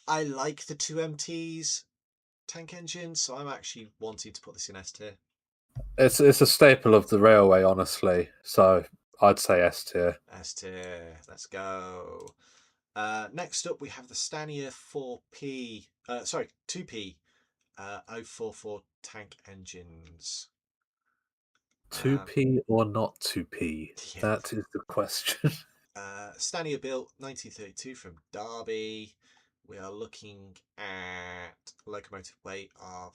I like the 2MTs tank engine, so I'm actually wanting to put this in S tier. It's a staple of the railway, honestly. So I'd say S tier. S tier, let's go. Next up, we have the Stania 2P 044 tank engines. 2p or not 2p? Yeah, That is the question. Stania built 1932 from Derby. We are looking at locomotive weight of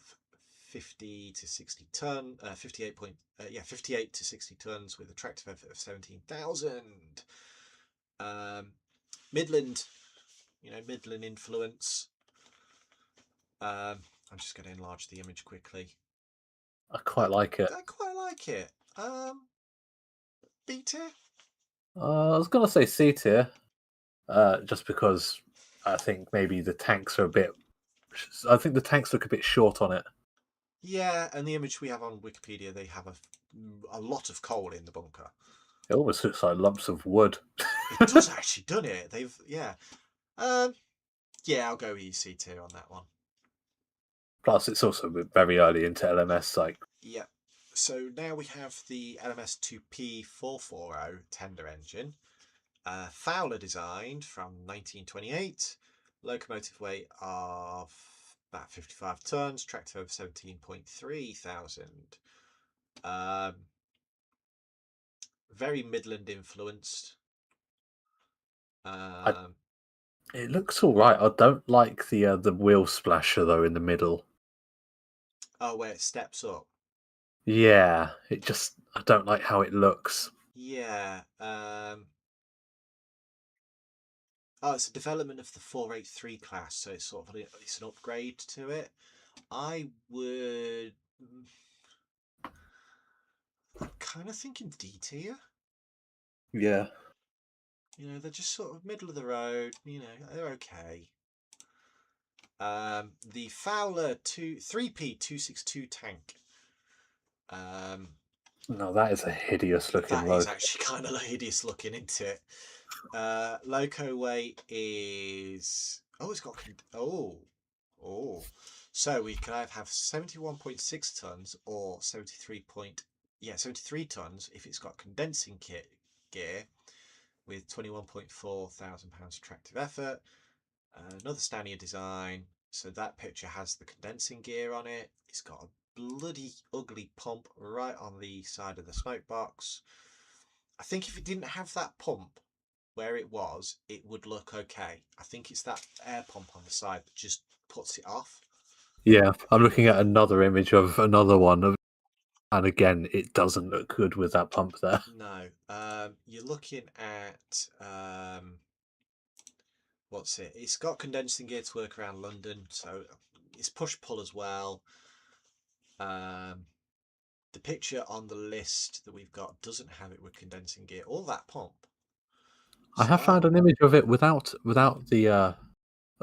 50 to 60 ton, 58 to 60 tons with a tractive effort of 17,000. Midland, Midland influence. I'm just going to enlarge the image quickly. I quite like it. I quite like it. B tier. I was going to say C tier, just because I think maybe the tanks are a bit. I think the tanks look a bit short on it. Yeah, and the image we have on Wikipedia, they have a lot of coal in the bunker. It almost looks like lumps of wood. It does actually, doesn't it? Yeah. I'll go with C tier on that one. Plus, it's also very early into LMS. Yeah. So now we have the LMS 2P440 tender engine. Fowler designed from 1928. Locomotive weight of about 55 tons. Tractor of 17.3 thousand. Very Midland influenced. It looks all right. I don't like the wheel splasher though in the middle. Oh, where it steps up. Yeah, I don't like how it looks. Yeah. It's a development of the 483 class, so it's sort of it's an upgrade to it. I would. I'm kind of thinking D tier. Yeah. They're just sort of middle of the road. They're okay. The Fowler 3P 262 tank. No, that is a hideous looking That is logo. actually kind of hideous looking, isn't it? Loco weight is it's got so we can either have 71.6 tons or 73 tons if it's got condensing kit gear with 21.4 thousand pounds tractive effort. Another Stania design, so that picture has the condensing gear on it. It's got a bloody ugly pump right on the side of the smoke box. I think if it didn't have that pump where it was, it would look okay. I think it's that air pump on the side that just puts it off. Yeah, I'm looking at another image of another one of And again, it doesn't look good with that pump there. No, you're looking at what's it? It's got condensing gear to work around London, so it's push pull as well. The picture on the list that we've got doesn't have it with condensing gear or that pump. I So have found an image of it without the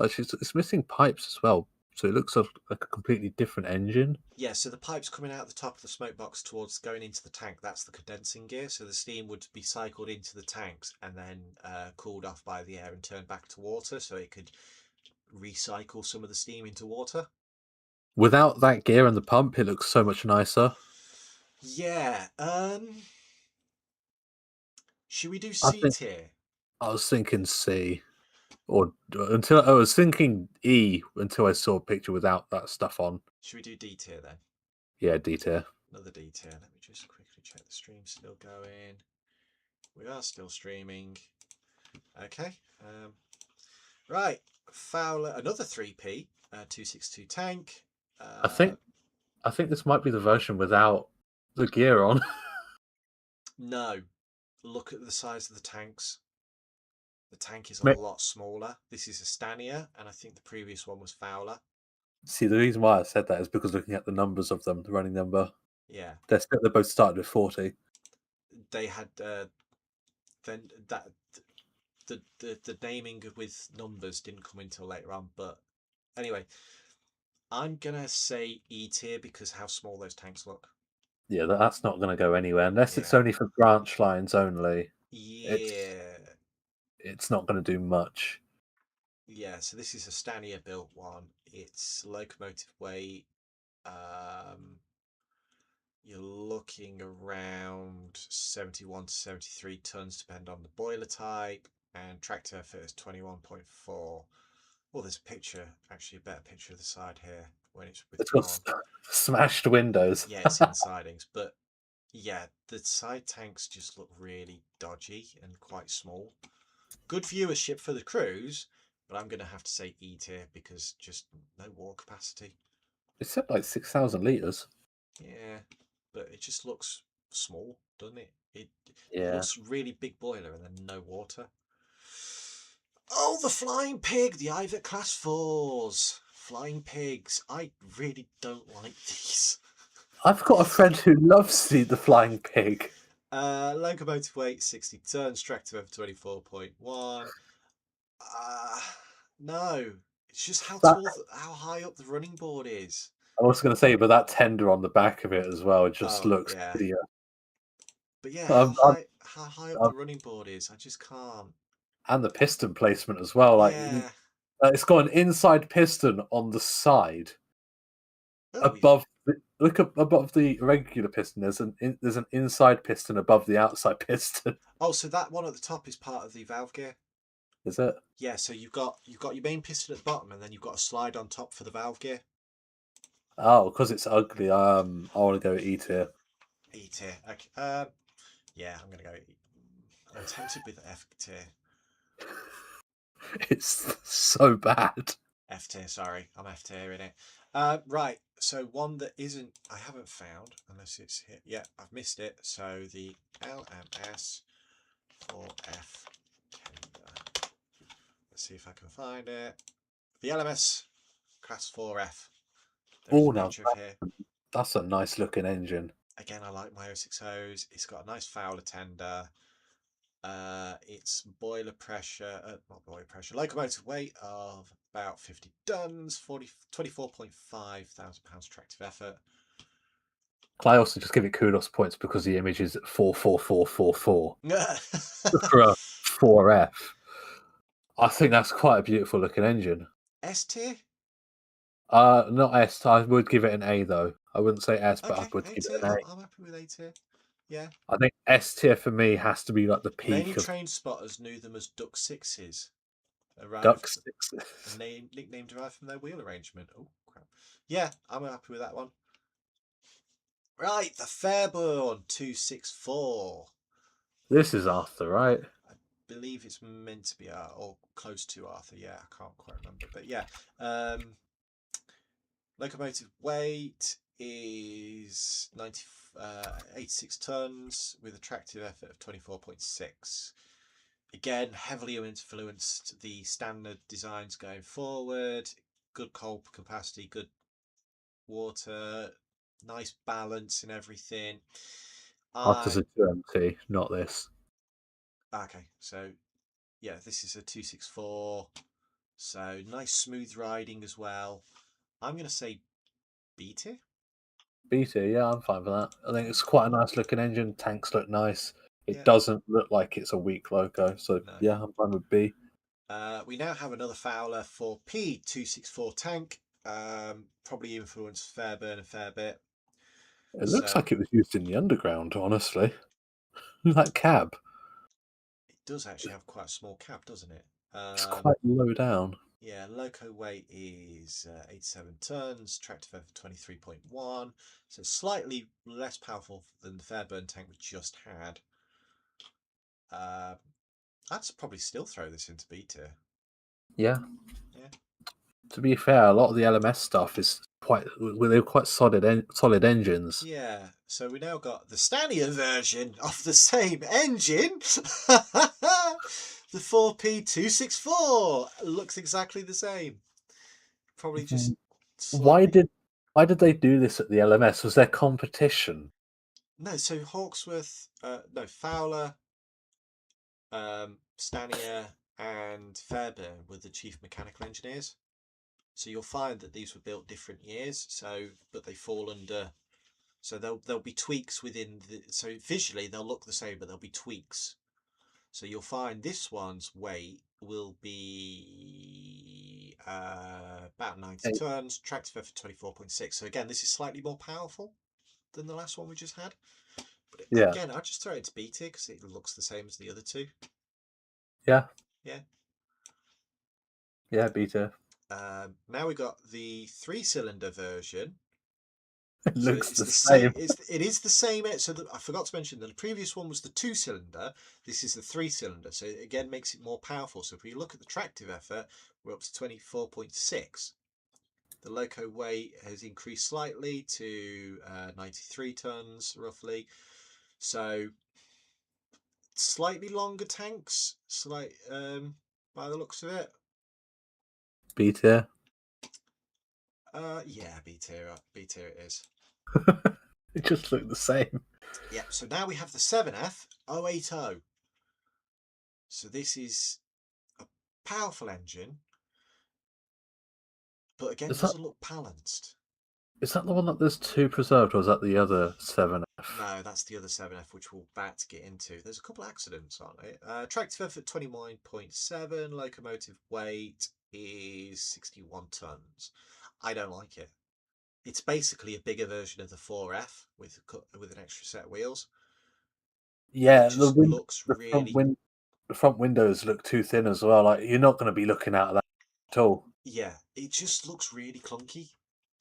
actually it's missing pipes as well, so it looks like a completely different engine. yeah, so the pipes coming out the top of the smoke box towards going into the tank, that's the condensing gear. So the steam would be cycled into the tanks and then cooled off by the air and turned back to water, so it could recycle some of the steam into water. Without that gear and the pump, it looks so much nicer. Yeah. Should we do I C think tier? I was thinking C, or until I was thinking E until I saw a picture without that stuff on. Should we do D tier then? Yeah, D tier. Another D tier. Let me just quickly check the stream's still going. We are still streaming. Okay. Right. Fowler, another 3P, 262 tank. I Uh, think I think this might be the version without the gear on. no. Look at the size of the tanks. The tank is a Ma- lot smaller. This is a Stania, and I think the previous one was Fowler. See, the reason why I said that is because looking at the numbers of them, the running number, Yeah. they're both started with 40. They had then that the naming with numbers didn't come until later on, but anyway, I'm gonna say E tier because how small those tanks look. Yeah, that's not going to go anywhere unless it's Yeah. only for branch lines only. It's Yeah. it's not going to do much. Yeah, so this is a Stania built one. It's locomotive weight. Um, you're looking around 71 to 73 tons, depending on the boiler type, and tractor effort is 21.4. Oh, there's a picture, actually a better picture of the side here when it's It's got withdrawn. smashed windows. Yeah, it's in the sidings, but yeah, the side tanks just look really dodgy and quite small. Good viewership for the cruise, but I'm going to have to say E tier because just no war capacity. It said like 6,000 liters. Yeah, but it just looks small, doesn't it? It Yeah, looks really big boiler and then no water. Oh, the flying pig, the Ivet class 4s. Flying pigs. I really don't like these. I've got a friend who loves the flying pig. Locomotive weight 60 tons, tractor over 24.1. Uh, no, it's just how That tall, how high up the running board is. I was going to say, but that tender on the back of it as well just Oh looks yeah, hideous. but yeah, Um, um, how high up um, the running board is, I just can't. and the piston placement as well. Yeah. It's got an inside piston on the side Oh, above. Look up above the regular piston. There's an inside piston above the outside piston. oh, so that one at the top is part of the valve gear. Is it? Yeah, so you've got your main piston at the bottom, and then you've got a slide on top for the valve gear. Oh, because it's ugly. I want to go E tier. E tier. Okay. Yeah, I'm gonna go. I'm tempted with F tier. It's so bad. F tier. Sorry, I'm F tier in it. Right. So one that isn't, I haven't found unless it's here. Yeah, I've missed it. So the LMS 4F tender. Let's see if I can find it. The LMS class 4F. There is Oh, a now picture of here. that's a nice looking engine. Again, I like my 060s. It's got a nice Fowler tender. It's boiler pressure, not boiler pressure, locomotive weight of about 50 tons, 24.5 thousand pounds tractive effort. Can I also just give it kudos points because the image is 44444 for a 4F. I think that's quite a beautiful looking engine. S tier? Not S. I would give it an A though. I wouldn't say S, but I Okay, would A give tier. it an A. I'm happy with A tier. Yeah. I think S tier for me has to be like the Many peak of train spotters knew them as Duck Sixes. Duck Arrived, Six. a nickname derived from their wheel arrangement. Oh, crap. Yeah, I'm happy with that one. Right, the Fairborn 264. This is Arthur, right? I believe it's meant to be or close to Arthur. Yeah, I can't quite remember, but yeah. Locomotive weight is 86 tons with a tractive effort of 24.6. Again, heavily influenced the standard designs going forward. Good coal capacity, good water, nice balance in everything. Ours is a 2MT, not this. Okay, so yeah, this is a 264. So nice smooth riding as well. I'm going to say B tier. BT, yeah, I'm fine with that. I think it's quite a nice looking engine. Tanks look nice. It Yeah, doesn't look like it's a weak loco, so no. yeah, I'm fine with B. We now have another Fowler 4P264 tank. Probably influenced Fairburn a fair bit. It looks So like it was used in the underground, honestly. That cab, it does actually have quite a small cab, doesn't it? it's quite low down. Yeah, loco weight is 87 tons, tractive effort 23.1, so slightly less powerful than the Fairburn tank we just had. I'd probably still throw this into B tier. Yeah. Yeah. To be fair, a lot of the LMS stuff is quite well, they're quite solid engines. Yeah, so we now got the Stania version of the same engine. The 4P264 looks exactly the same. Probably just Why slightly. did why did they do this at the LMS? Was there competition? No, so Hawksworth, no, Fowler, Stania, and Fairbairn were the chief mechanical engineers. So you'll find that these were built different years. So, but they fall under. So there'll be tweaks within the. So visually they'll look the same, but there'll be tweaks. So you'll find this one's weight will be about 90 Eh, tons, tractive effort 24.6. So again, this is slightly more powerful than the last one we just had. But Yeah, again, I'll just throw it to B tier because it looks the same as the other two. yeah, Yeah. yeah, beta. Now we got the 3-cylinder version. It So looks it's the the same. same. It is the same. So I forgot to mention that the previous one was the 2-cylinder. This is the 3-cylinder. So it again makes it more powerful. So if we look at the tractive effort, we're up to 24.6. The loco weight has increased slightly to 93 tons roughly. So slightly longer tanks, by the looks of it. Beta. Yeah, B tier. B tier it is. It just looked the same. Yeah. So now we have the 7F 080. So this is a powerful engine, but again Is that doesn't look balanced. is that the one that there's two preserved, or is that the other 7F? No, that's the other 7F, which we'll about to get into. There's a couple of accidents, aren't they? Tractive effort 29.7, locomotive weight is 61 tons. I don't like it. It's basically a bigger version of the 4F with an extra set of wheels. It Yeah, just looks the front really, the front windows look too thin as well. Like you're not going to be looking out of that at all. yeah, it just looks really clunky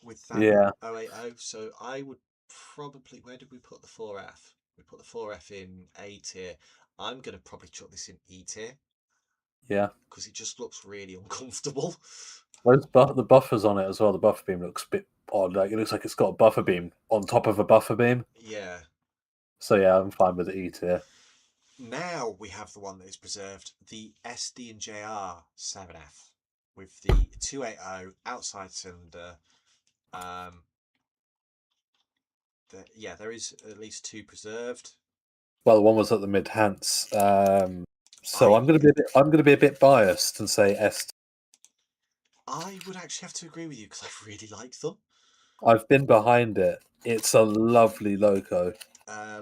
with that Yeah, 080. So I would probably, where did we put the 4F? We put the 4F in A tier. I'm going to probably chuck this in E tier yeah. because it just looks really uncomfortable. The buffers on it as well. The buffer beam looks a bit odd. Like it looks like it's got a buffer beam on top of a buffer beam. Yeah. So yeah, I'm fine with the E tier. Now we have the one that is preserved, the SD and JR 7F with the 280 outside cylinder. Um, yeah, there is at least two preserved. Well, the one was at the mid Hants. So I I'm going to be a bit biased and say S. I would actually have to agree with you because I really like them. I've been behind it. It's a lovely loco.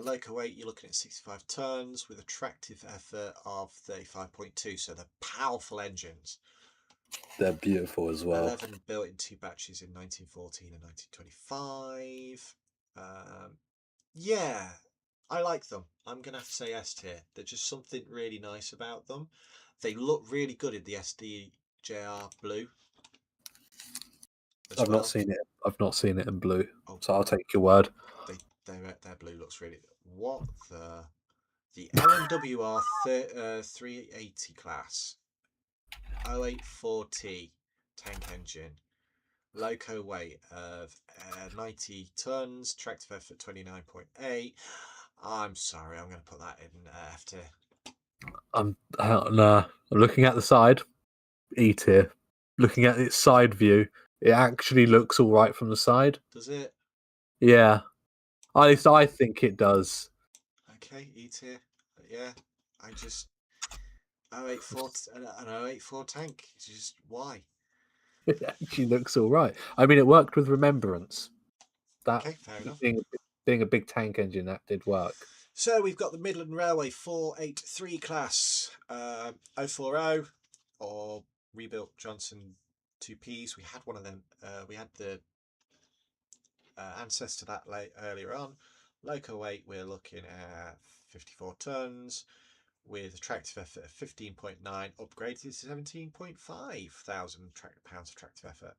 Loco weight, you're looking at 65 tons with a tractive effort of 35.2. So they're powerful engines. They're beautiful as well. 11 built in two batches in 1914 and 1925. Yeah, I like them. I'm going to have to say S tier. There's just something really nice about them. They look really good in the SDJR blue as I've not well. seen it. I've not seen it in blue, Oh, so I'll take your word. their blue looks really. What the LMWR 380 class 084T tank engine loco weight of 90 tons, tractive effort 29.8. I'm sorry, I'm going to put that in F tier. I'm looking at the side, E tier. Looking at its side view, it actually looks all right from the side. Does it? Yeah, at least I think it does. Okay, E tier. Yeah, I just 084 an 084 tank. It's just why? It actually looks all right. I mean, it worked with Remembrance. That Okay, fair enough. being a big tank engine, that did work. So we've got the Midland Railway 483 class 040 or rebuilt Johnson 2Ps. We had one of them. We had the ancestor that earlier on. Loco weight, we're looking at 54 tons with a tractive effort of 15.9, upgraded to 17.5 thousand pounds of tractive effort.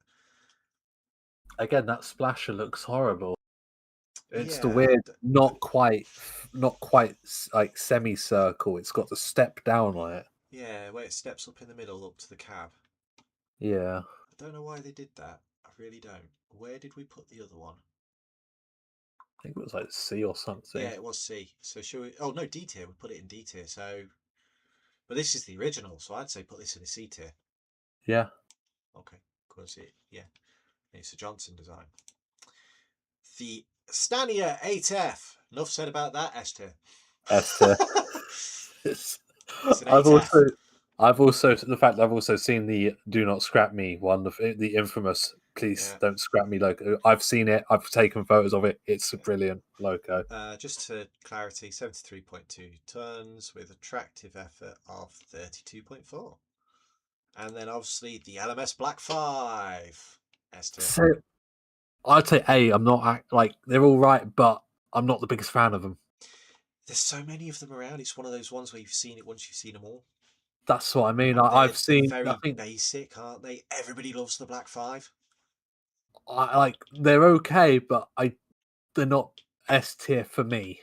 Again, that splasher looks horrible. It's the Yeah, weird, not quite like semicircle. It's got the step down on it. yeah, where it steps up in the middle up to the cab. Yeah, I don't know why they did that. I really don't. Where did we put the other one? I think it was like C or something. Yeah, it was C. So should we? Oh no, D tier. We put it in D tier. So, but this is the original, so I'd say put this in a C tier. Yeah, Okay, because it's a Johnson design. The Stania 8F. Enough said about that. S tier. S tier. It's an I've 8F. also the fact that I've also seen the "Do Not Scrap Me" one, the infamous "Please Yeah. Don't Scrap Me" logo. I've seen it. I've taken photos of it. It's a brilliant logo. Just for clarity, 73.2 tons with a tractive effort of 32.4. And then obviously the LMS Black 5. S tier. So I'd say A. I'm not like they're all right, but I'm not the biggest fan of them. There's so many of them around. It's one of those ones where you've seen it once you've seen them all. That's what I mean. And I've they're seen. I very think basic, aren't they? Everybody loves the Black 5. I like they're okay, but they're not S tier for me.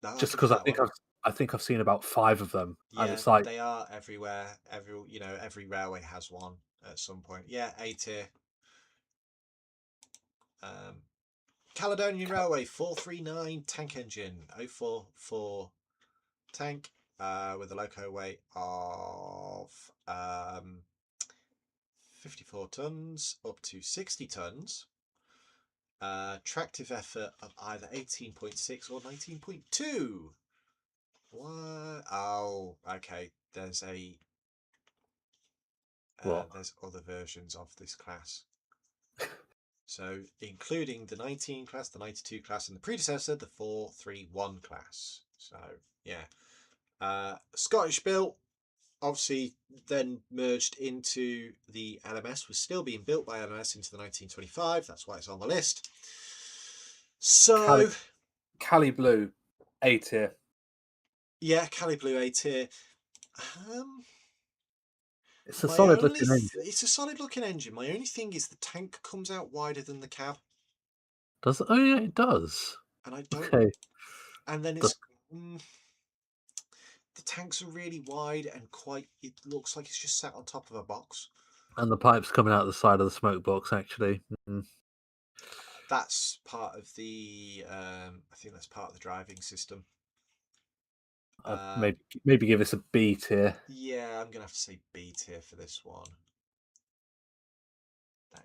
No, I'll Just give you because that one. I think I've seen about 5 of them, and Yeah, it's like they are everywhere. Every railway has one at some point. Yeah, A tier. Um, Caledonian Railway 439 tank engine 044 tank with a loco weight of 54 tons up to 60 tons. Tractive effort of either 18.6 or 19.2. What? Oh, okay. There's what? there's other versions of this class. So, including the 19 class, the 92 class, and the predecessor, the 431 class. So, yeah. Scottish built, obviously, then merged into the LMS, was still being built by LMS into the 1925. That's why it's on the list. So, Cali Blue, A tier. yeah, Cali Blue A tier. It's a solid looking engine. It's a solid looking engine. My only thing is the tank comes out wider than the cab, Does it? Oh yeah, it does. and I don't. Okay. And then The, the tanks are really wide and quite. It looks like it's just sat on top of a box. and the pipes coming out the side of the smoke box. Actually, That's part of the. I think that's part of the driving system. I'd maybe give this a B tier. Yeah, I'm gonna have to say B tier for this one.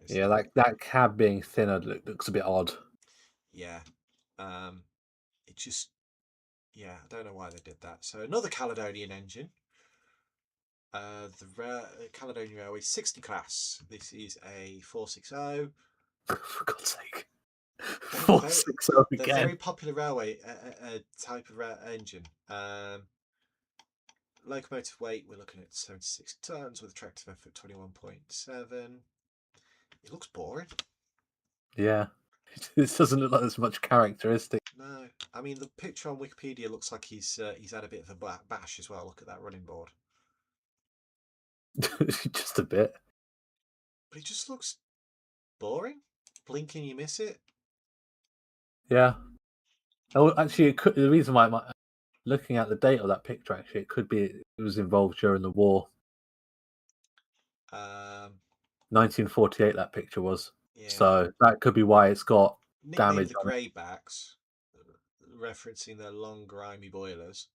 Yeah, that cab being thinner looks a bit odd. Yeah, it just. Yeah, I don't know why they did that. So another Caledonian engine. The Caledonian Railway 60 class. This is a 460. For God's sake, They're 460 they're again. very popular railway type of engine. Locomotive weight, we're looking at 76 tons with a tractive effort 21.7. It looks boring. Yeah, this doesn't look like there's much characteristic. No, I mean the picture on Wikipedia looks like he's had a bit of a bash as well. Look at that running board. Just a bit. But it just looks boring. Blink and you miss it. Yeah. Oh, actually, the reason why looking at the date of that picture, actually, it could be it was involved during the war. 1948 that picture was. Yeah. So that could be why it's got Nicknamed damage the on it. Greybacks, referencing their long, grimy boilers,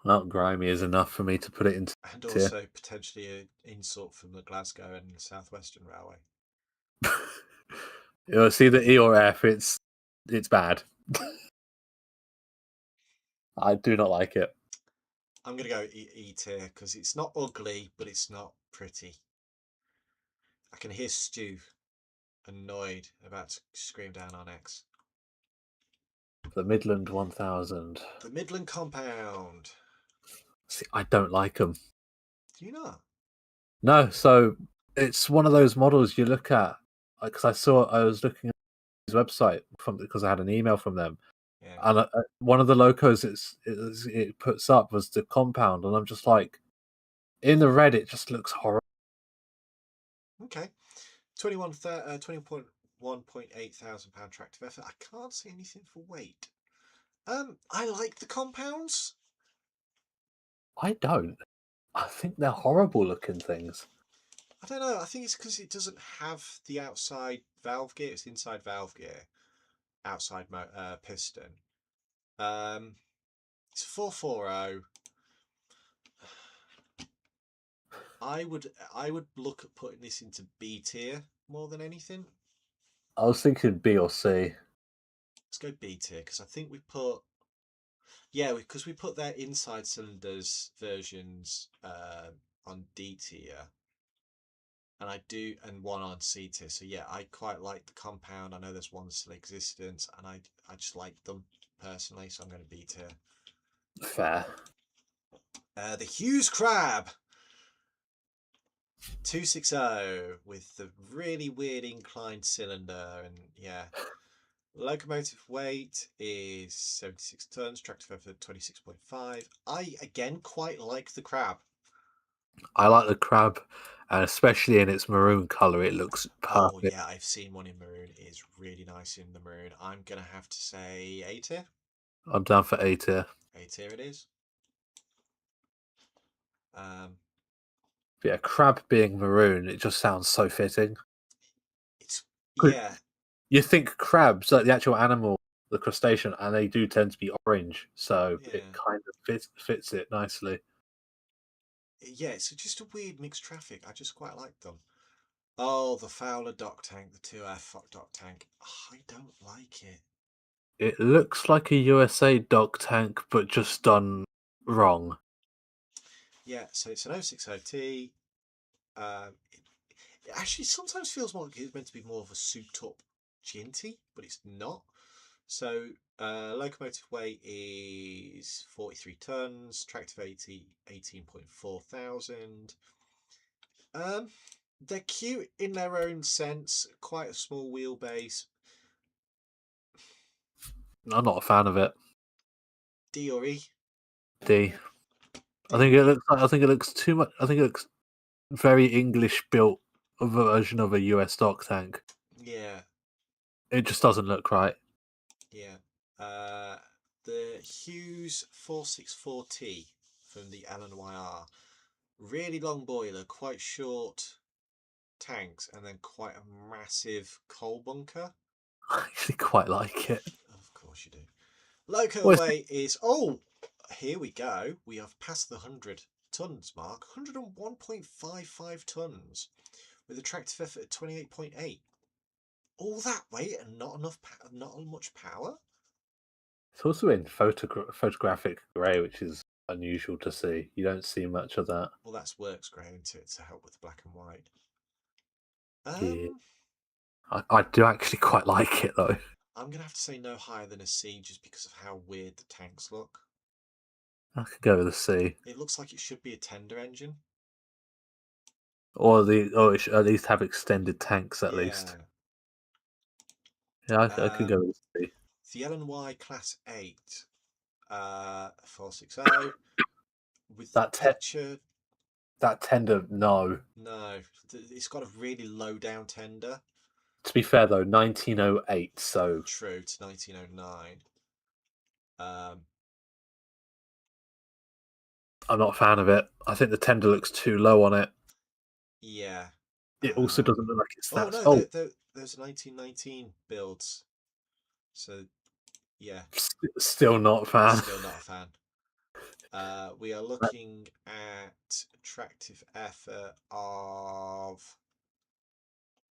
Well, grimy is enough for me to put it into and tier. also potentially an insult from the Glasgow and South Western Railway. You'll see the E or F, it's bad. I do not like it. I'm going to go E tier because it's not ugly, but it's not pretty. I can hear Stu annoyed about to scream down on X. The Midland 1000. The Midland Compound. See, I don't like them. Do you not? No, so it's one of those models you look at, because I was looking at his website because I had an email from them, Yeah. and one of the locos it puts up was the compound, and I'm just like, in the red, it just looks horrible. Okay. 21.1.8 thousand pound tractive effort. I can't see anything for weight. I like the compounds. I don't. I think they're horrible looking things. I don't know. I think it's because it doesn't have the outside valve gear. It's inside valve gear, outside piston. It's 440. I would look at putting this into B tier more than anything. I was thinking B or C. Let's go B tier because I think we put because we put their inside cylinders versions on D tier, and one on C tier. So yeah, I quite like the compound. I know there's one still existence, and I just like them personally. So I'm going to B tier. Fair. The Hughes Crab 260 with the really weird inclined cylinder, and yeah. Locomotive weight is 76 tons, tractive effort 26.5. I again quite like the crab. I like the crab, and especially in its maroon color, it looks Oh perfect. yeah, I've seen one in maroon. It is really nice in the maroon. I'm gonna have to say A tier. I'm down for A tier. A tier it is. But yeah, crab being maroon, it just sounds so fitting. It's yeah, You think crabs, like the actual animal, the crustacean, and they do tend to be orange, so it yeah, kind of fits it nicely. yeah. It's just a weird mixed traffic. I just quite like them. Oh, the Fowler dock tank, the 2F dock tank. Oh, I don't like it. It looks like a USA dog tank, but just done wrong. Yeah, so it's an 060T. It actually sometimes feels more like it's meant to be more of a souped up Ginty, but it's not. So locomotive weight is 43 tons, tractive 18.4 thousand. They're cute in their own sense, quite a small wheelbase. I'm not a fan of it. D or E? D. D. I think it looks too much. I think it looks very English built version of a US dog tank. Yeah, It just doesn't look right. yeah. The Hughes 464T from the LNYR. Really long boiler, quite short tanks, and then quite a massive coal bunker. I actually quite like it. Of course you do. Loco Well, weight is, oh, here we go. We have passed the 100 tons mark. 101.55 tons with a tractive effort at 28.8. All that weight and not much power. it's also in photographic grey, which is unusual to see. You don't see much of that. Well, that's works grey into it to help with the black and white. Yeah. Um, I do actually quite like it though. I'm gonna have to say no higher than a C just because of how weird the tanks look. I could go with a C. It looks like it should be a tender engine. Or it should at least have extended tanks at least. Yeah. Yeah, I could go with a C. The LNY Class 8 460 with the That picture. that tender, no. No, it's got a really low down tender. To be fair though, 1908, so True to 1909. Um, I'm not a fan of it. I think the tender looks too low on it. yeah. It also doesn't look like it's Oh that. no, Oh, there's 1919 builds. So yeah, still not a fan. still not a fan. We are looking at attractive effort of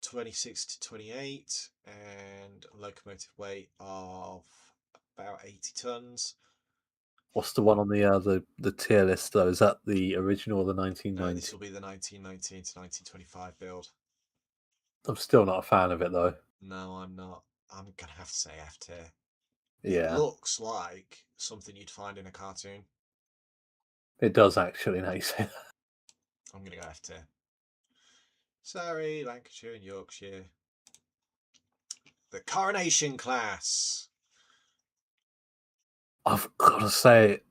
26 to 28 and locomotive weight of about 80 tons. What's the one on the tier list though? Is that the original or the No, 1990? this will be the 1919 to 1925 build. I'm still not a fan of it though. No, I'm not. I'm gonna have to say F tier. It Yeah, looks like something you'd find in a cartoon. it does actually. Now you say that. I'm gonna go F tier. Sorry, Lancashire and Yorkshire. The Coronation class. I've got to say,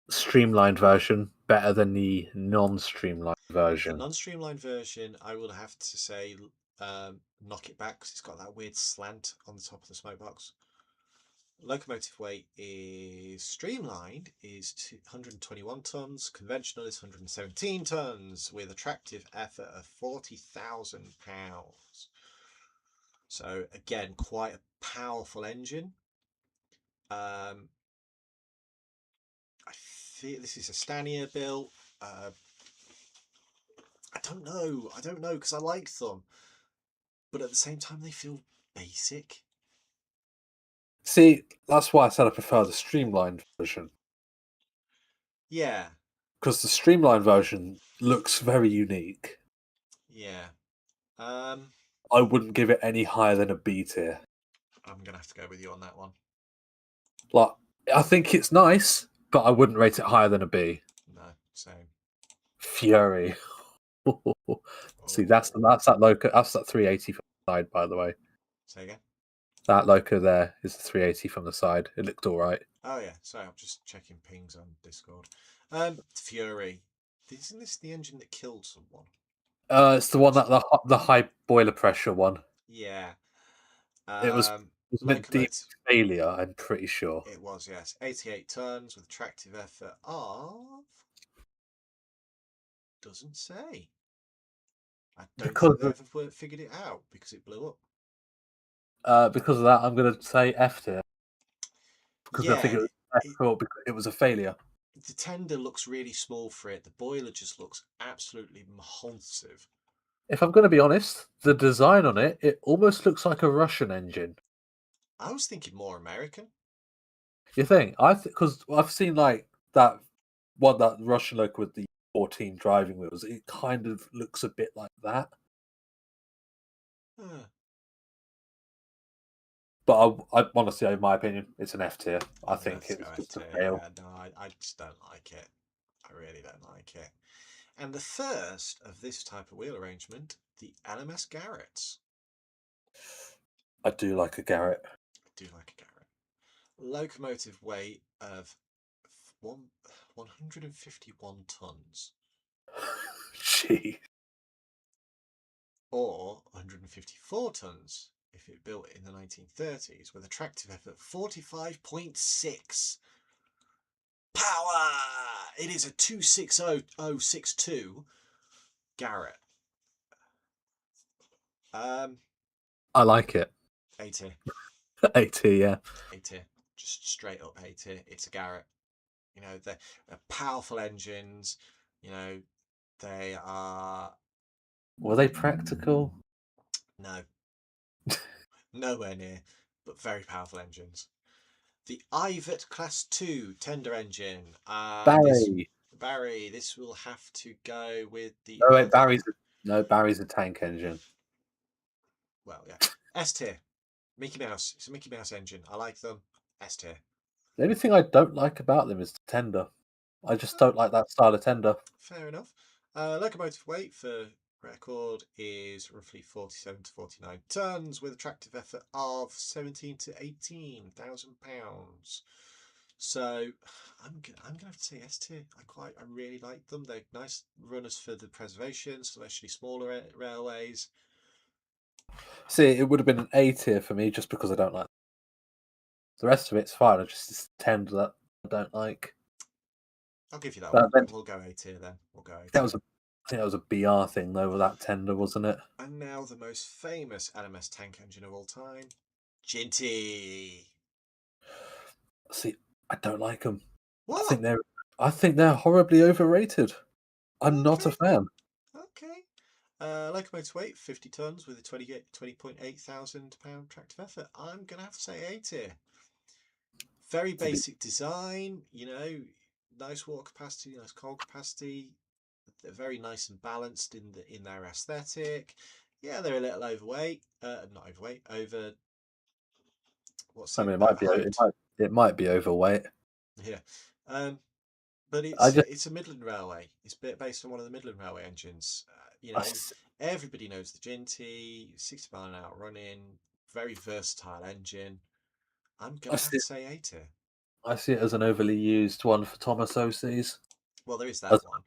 streamlined version better than the non-streamlined The version. non-streamlined version, I will have to say, knock it back because it's got that weird slant on the top of the smoke box. Locomotive weight is streamlined is 121 tons, conventional is 117 tons, with attractive effort of 40,000 pounds. So again, quite a powerful engine. I think this is a Stanier built. I don't know. I don't know because I like them, but at the same time they feel basic. See, that's why I said I prefer the streamlined version. Yeah, Because the streamlined version looks very unique. yeah. I wouldn't give it any higher than a B tier. I'm gonna have to go with you on that one. Like, I think it's nice, but I wouldn't rate it higher than a B. No, same. Fury. See, that's Oh, that loco. That's that 380 from the side, by the way. say again. That loco there is the 380 from the side. It looked all right. Oh yeah, sorry, I'm just checking pings on Discord. Fury. Isn't this the engine that killed someone? It's the one that the high boiler pressure one. Yeah. It was meant deep Locomotive. failure. I'm pretty sure It was, yes. 88 tons with tractive effort of. Doesn't say. I don't think they ever figured it out because it blew up. because of that, I'm going to say F tier because I think Yeah, it was F because it was a failure. the tender looks really small for it. The boiler just looks absolutely massive. If I'm going to be honest, the design on it almost looks like a Russian engine. I was thinking more American. You think? Because I've seen like that Russian loco with the 14 driving wheels. It kind of looks a bit like that. Huh. But I honestly, in my opinion, it's an F tier. I I'm gonna think have to it go was F just a tier. fail. Yeah, no, I just don't like it. I really don't like it. And the first of this type of wheel arrangement, the LMS Garretts. I do like a Garrett. I do like a Garrett. Locomotive weight of 151 tons, Gee. or 154 tons if it built in the 1930s, with a tractive effort 45.6 power. It is a 260062 Garrett. I like it. A tier. A tier, yeah. A tier. Just straight up A tier. It's a Garrett. You know, they're powerful engines. You know, they are. Were they practical? No, nowhere near, but very powerful engines. The Ivet Class 2 tender engine. Barry. Barry, this will have to go with the No, wait, other. Barry's a tank engine. Well, yeah. S tier. Mickey Mouse. It's a Mickey Mouse engine. I like them. S tier. The only thing I don't like about them is the tender. I just don't like that style of tender. Fair enough. Locomotive weight for record is roughly 47 to 49 tons with a tractive effort of 17 to 18,000 pounds. So I'm gonna have to say S tier. I really like them. They're nice runners for the preservation, especially smaller railways. See, it would have been an A tier for me just because I don't like the rest of it's fine. It's tender that I don't like. I'll give you that But one. then We'll go A tier then. We'll go A that tier. was I think that was a BR thing though with that tender, wasn't it? And now the most famous LMS tank engine of all time, Ginty. See, I don't like them. I What? think they're I think they're horribly overrated. I'm not a Okay, fan. okay. Locomotive weight 50 tons with a 20.8 thousand pound tractive effort. I'm gonna have to say A tier. Very To be basic design, nice water capacity, nice cold capacity. They're very nice and balanced in their aesthetic. Yeah, they're a little overweight. Not overweight. What's I it? mean, Overhyped. it might be overweight. Yeah. Um, but I just it's a Midland Railway. It's based on one of the Midland Railway engines. I, s- Everybody knows the Ginty, 60 mile an hour running, very versatile engine. I'm I gonna have see to say A tier. I see it as an overly used one for Thomas OCs Well, there is as that one.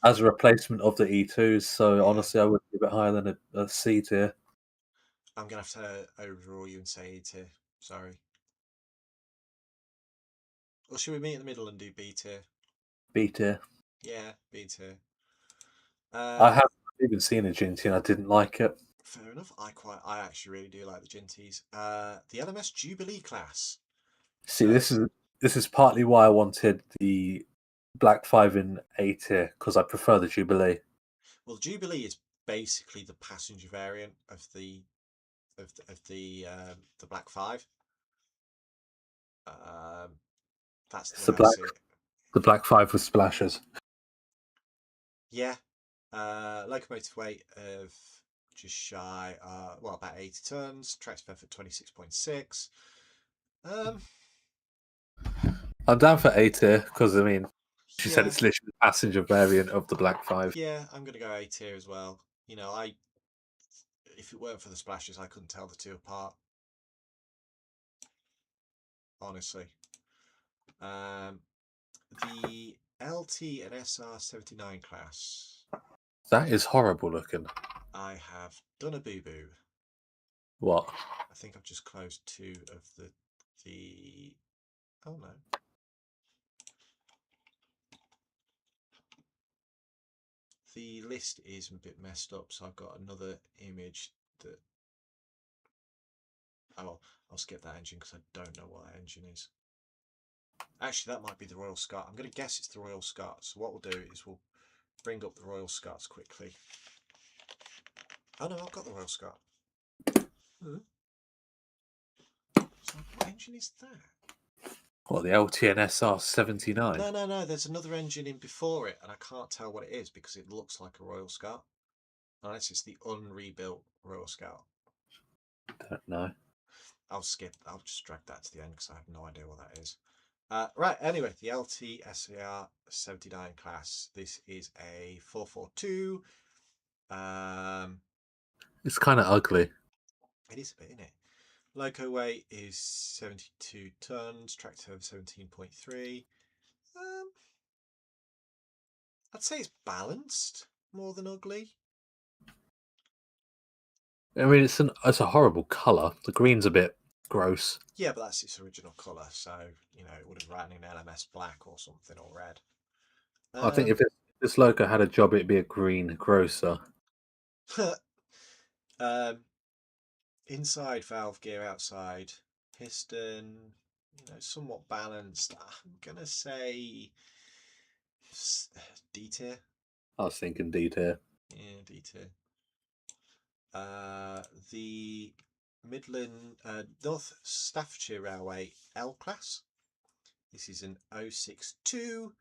as a replacement of the E2s. So Yeah, honestly, I would give it higher than a C tier. I'm gonna have to overrule you and say A tier. Sorry. Or should we meet in the middle and do B tier? B tier. Yeah, B tier. I Um, have even seen a Ginty and I didn't like it. Fair enough. I actually really do like the Ginties. The LMS Jubilee class. See, So, this is partly why I wanted the Black Five in A tier because I prefer the Jubilee. well, Jubilee is basically the passenger variant of the Black Five. Um, that's the It's way I see it. the Black Five with splashes. Yeah. Locomotive weight of just shy, about 80 tons. Tractive effort 26.6. Um, I'm down for A tier because I mean, she said yeah, it's literally the passenger variant of the Black Five. yeah. I'm gonna go A tier as well. If it weren't for the splashes, I couldn't tell the two apart. Honestly. Um, the LT and SR 79 class. That is horrible looking. I have done a boo boo. What? I think I've just closed two of the. Oh no. The list is a bit messed up, so I've got another image that. Oh, I'll skip that engine because I don't know what that engine is. Actually, that might be the Royal Scots. I'm going to guess it's the Royal Scots. So what we'll do is we'll bring up the Royal Scots quickly. Oh no, I've got the Royal Scot. So what engine is that? What, the LTNSR 79? No. There's another engine in before it, and I can't tell what it is because it looks like a Royal Scout. Unless it's the unrebuilt Royal Scout. Don't know. I'll skip. I'll just drag that to the end because I have no idea what that is. Right. Anyway, the LT SAR 79 class. This is a 442. It's kind of ugly. It is a bit, isn't it? Loco weight is 72 tons. Tractor 17.3. I'd say it's balanced more than ugly. I mean, it's a horrible color. The green's a bit gross. Yeah, but that's its original colour, so it would have ran in LMS black or something or red. I think if this logo had a job, it'd be a green grocer. um, inside valve gear, outside piston, somewhat balanced. I'm gonna say D tier. I was thinking D tier. Yeah, D tier. The Midland North Staffordshire Railway L class. This is an 062.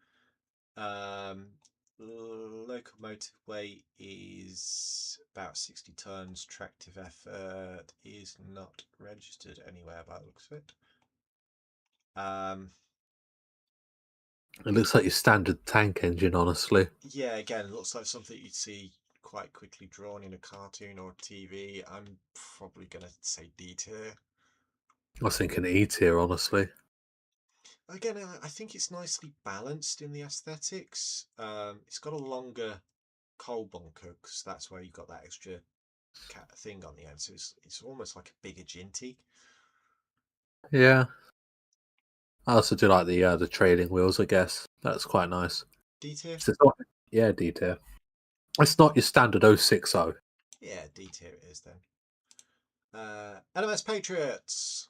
Locomotive weight is about 60 tons. Tractive effort is not registered anywhere by the looks of it. It looks like your standard tank engine, honestly. Yeah, again, it looks like something you'd see quite quickly drawn in a cartoon or TV. I'm probably going to say D tier. I was thinking E tier, honestly. Again, I think it's nicely balanced in the aesthetics. It's got a longer coal bunker because that's where you've got that extra thing on the end. So it's almost like a bigger Ginty. Yeah. I also do like the trailing wheels. I guess that's quite nice. D tier. So it's not- yeah, D tier. It's not your standard 060. Yeah, D tier it is then. LMS Patriots.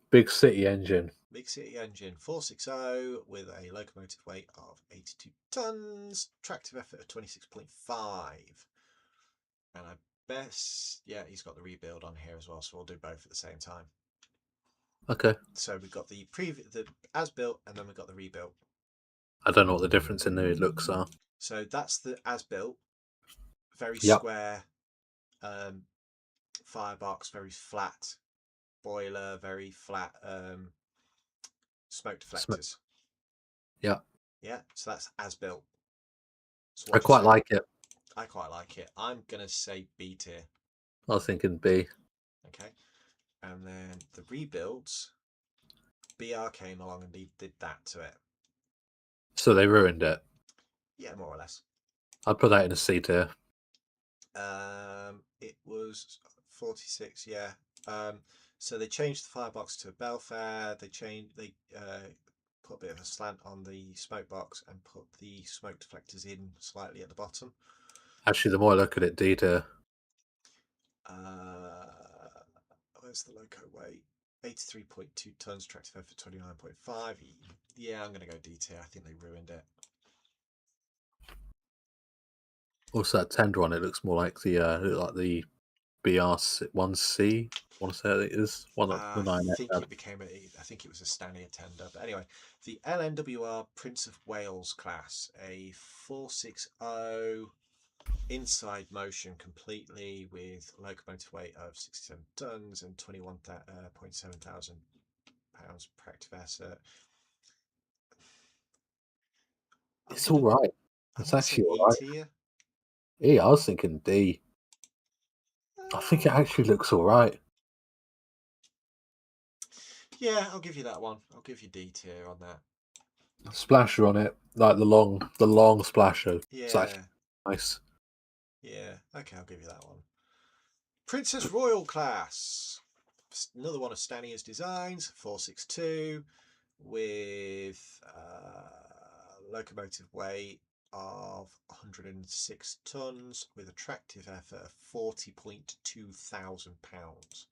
Big city engine. Big City engine 460 with a locomotive weight of 82 tons, tractive effort of 26.5. And I best, yeah, he's got the rebuild on here as well, so we'll do both at the same time. Okay. So we've got the as built, and then we've got the rebuilt. I don't know what the difference in the looks are. So that's the as built, very Yep. square, firebox, very flat boiler, very flat smoke deflectors. Yeah. Yeah, so that's as built. So I what do you quite say? like it. I quite like it. I'm gonna say B tier. I was thinking B. Okay, and then the rebuilds. BR came along and did that to it. So they ruined it. Yeah, more or less. I'd put that in a C tier. It was 46. Yeah. So they changed the firebox to a Belfair. They put a bit of a slant on the smoke box and put the smoke deflectors in slightly at the bottom. Actually, the more I look at it, D tier. Where's the loco weight? 83.2 tons, tractive effort 29.5. Yeah, I'm going to go D tier. I think they ruined it. Also, that tender one, it looks more like the BR1C. I want to say it is one of the I 9 think had. I think it was a Stanier tender. But anyway, the LNWR Prince of Wales class, a 460 inside motion completely with locomotive weight of 67 tons and 21.7 thousand pounds per active effort. It's all right. I'm It's gonna say actually all E right. tier. Yeah, I was thinking D. I think it actually looks all right. Yeah, I'll give you that one. I'll give you D tier on that. Splasher on it, like the long splasher. It's actually Yeah, nice. yeah. Okay, I'll give you that one. Princess Royal class. Another one of Stanier's designs, 462, with locomotive weight of 106 tons, with a tractive effort of 40.2 thousand pounds.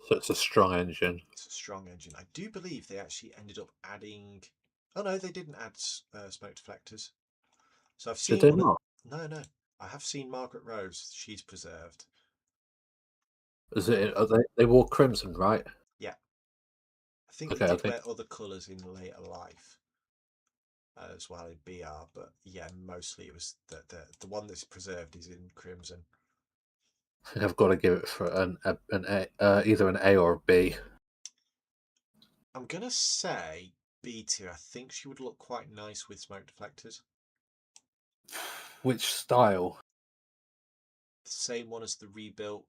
So it's a strong engine. It's a strong engine. I do believe they actually ended up adding. Oh no, they didn't add smoke deflectors. So I've Did seen they one of. not? No. I have seen Margaret Rose. She's preserved. Is it? They wore crimson, right? Yeah, I think they Okay, I did think wear other colours in later life as well in BR, but yeah, mostly it was the one that's preserved is in crimson. I've got to give it for an A, either an A or a B. I'm gonna say B tier. I think she would look quite nice with smoke deflectors. Which style? The same one as the rebuilt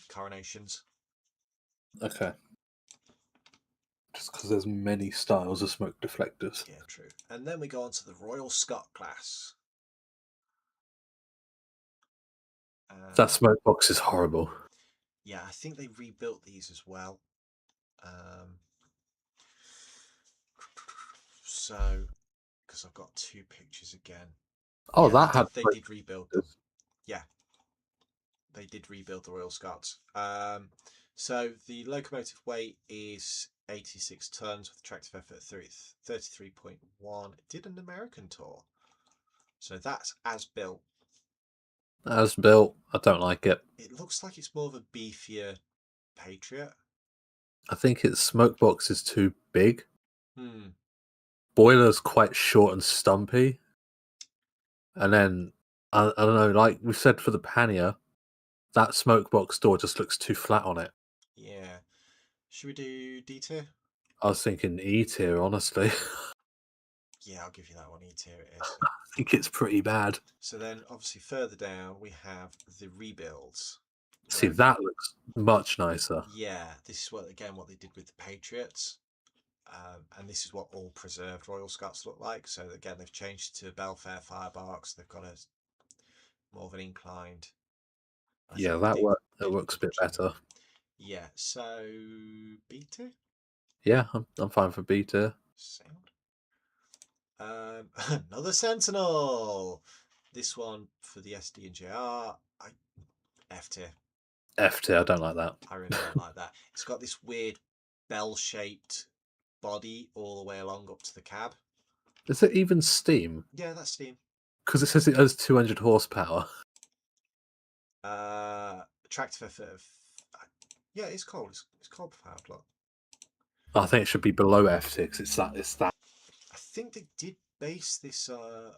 coronations. Okay. Just because there's many styles of smoke deflectors. Yeah, true. And then we go on to the Royal Scot class. That smoke box is horrible. Yeah, I think they rebuilt these as well. So, because I've got two pictures again. Oh, Yeah, that had they smoke did rebuild them. deflectors. Yeah, they did rebuild the Royal Scots. So the locomotive weight is 86 tons with a tractive effort of 33.1. It did an American tour. So that's as built. As built, I don't like it. It looks like it's more of a beefier Patriot. I think its smoke box is too big. Hmm. Boiler's quite short and stumpy. And then, I don't know, like we said for the pannier, that smoke box door just looks too flat on it. Yeah. Should we do D tier? I was thinking E tier, honestly. Yeah, I'll give you that one. E tier it is. I think it's pretty bad. So then, obviously, further down we have the rebuilds. See, Where that looks much nicer. yeah, this is what they did with the Patriots, and this is what all preserved Royal Scots look like. So again, they've changed to Belfair Firebox. They've got a more of an inclined. I Yeah, think they did that did works a did bit better. yeah. So B tier Yeah, I'm fine for B tier. sound. Another Sentinel. This one for the SD and JR, F tier. F tier. I don't like that. I really don't like that. It's got this weird bell-shaped body all the way along up to the cab. Is it even steam? Yeah, that's steam. Because it says it has 200 horsepower. Tractive effort of yeah, it's cold. It's cold powered. Look, I think it should be below F tier because it's that. It's that. I think they did base this. Do you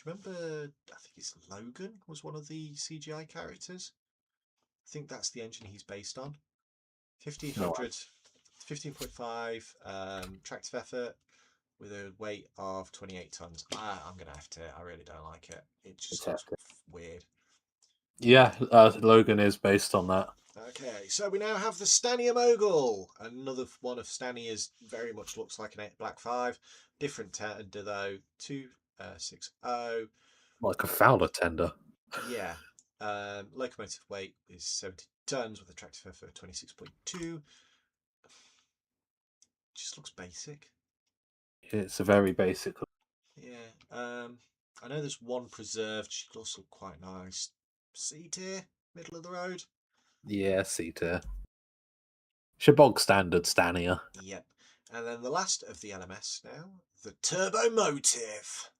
remember? I think it's Logan was one of the CGI characters. I think that's the engine he's based on. 1500, 15.5 tractive effort with a weight of 28 tons. I'm gonna have to. I really don't like it. It just looks weird. Yeah, Logan is based on that. Okay, so we now have the Stania Mogul. Another one of Stania's very much looks like an 8 Black 5. Different tender though, 260. Like a Fowler tender. Yeah. Locomotive weight is 70 tons with a tractive effort of 26.2. Just looks basic. It's a very basic. Yeah. I know there's one preserved. She looks quite nice. C tier, middle of the road. Yeah, C tier. Shabog standard Stania. Yep. And then the last of the LMS now, the Turbo Motive.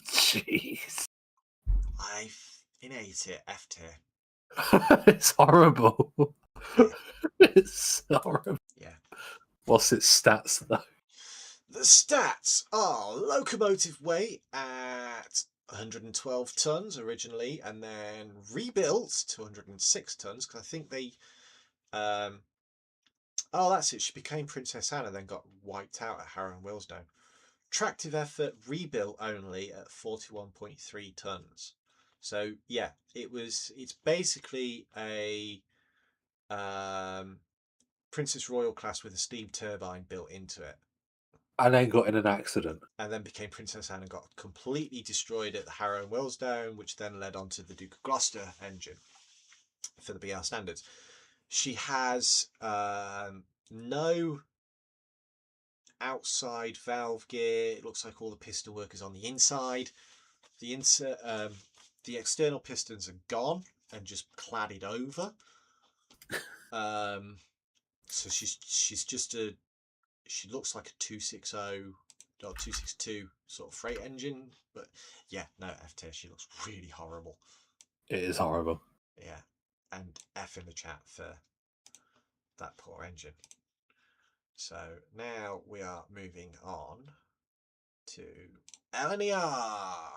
Jeez. I innate it, F tier. It's horrible. Yeah. It's horrible. Yeah. What's its stats though? The stats are locomotive weight at 112 tons originally, and then rebuilt to 106 tons because I think they. Oh, that's it. She became Princess Anne and then got wiped out at Harrow and Willesdown. Tractive effort rebuilt only at 41.3 tons. So yeah, it's basically a Princess Royal class with a steam turbine built into it. And then got in an accident. And then became Princess Anne and got completely destroyed at the Harrow and Willesdown, which then led on to the Duke of Gloucester engine for the BR standards. She has no outside valve gear. It looks like all the piston work is on the inside. The external pistons are gone and just cladded over. So she's just she looks like a 260 or 262 sort of freight engine, but yeah, no, F tier. She looks really horrible. It is horrible. Yeah, and F in the chat for that poor engine. So now we are moving on to LNER.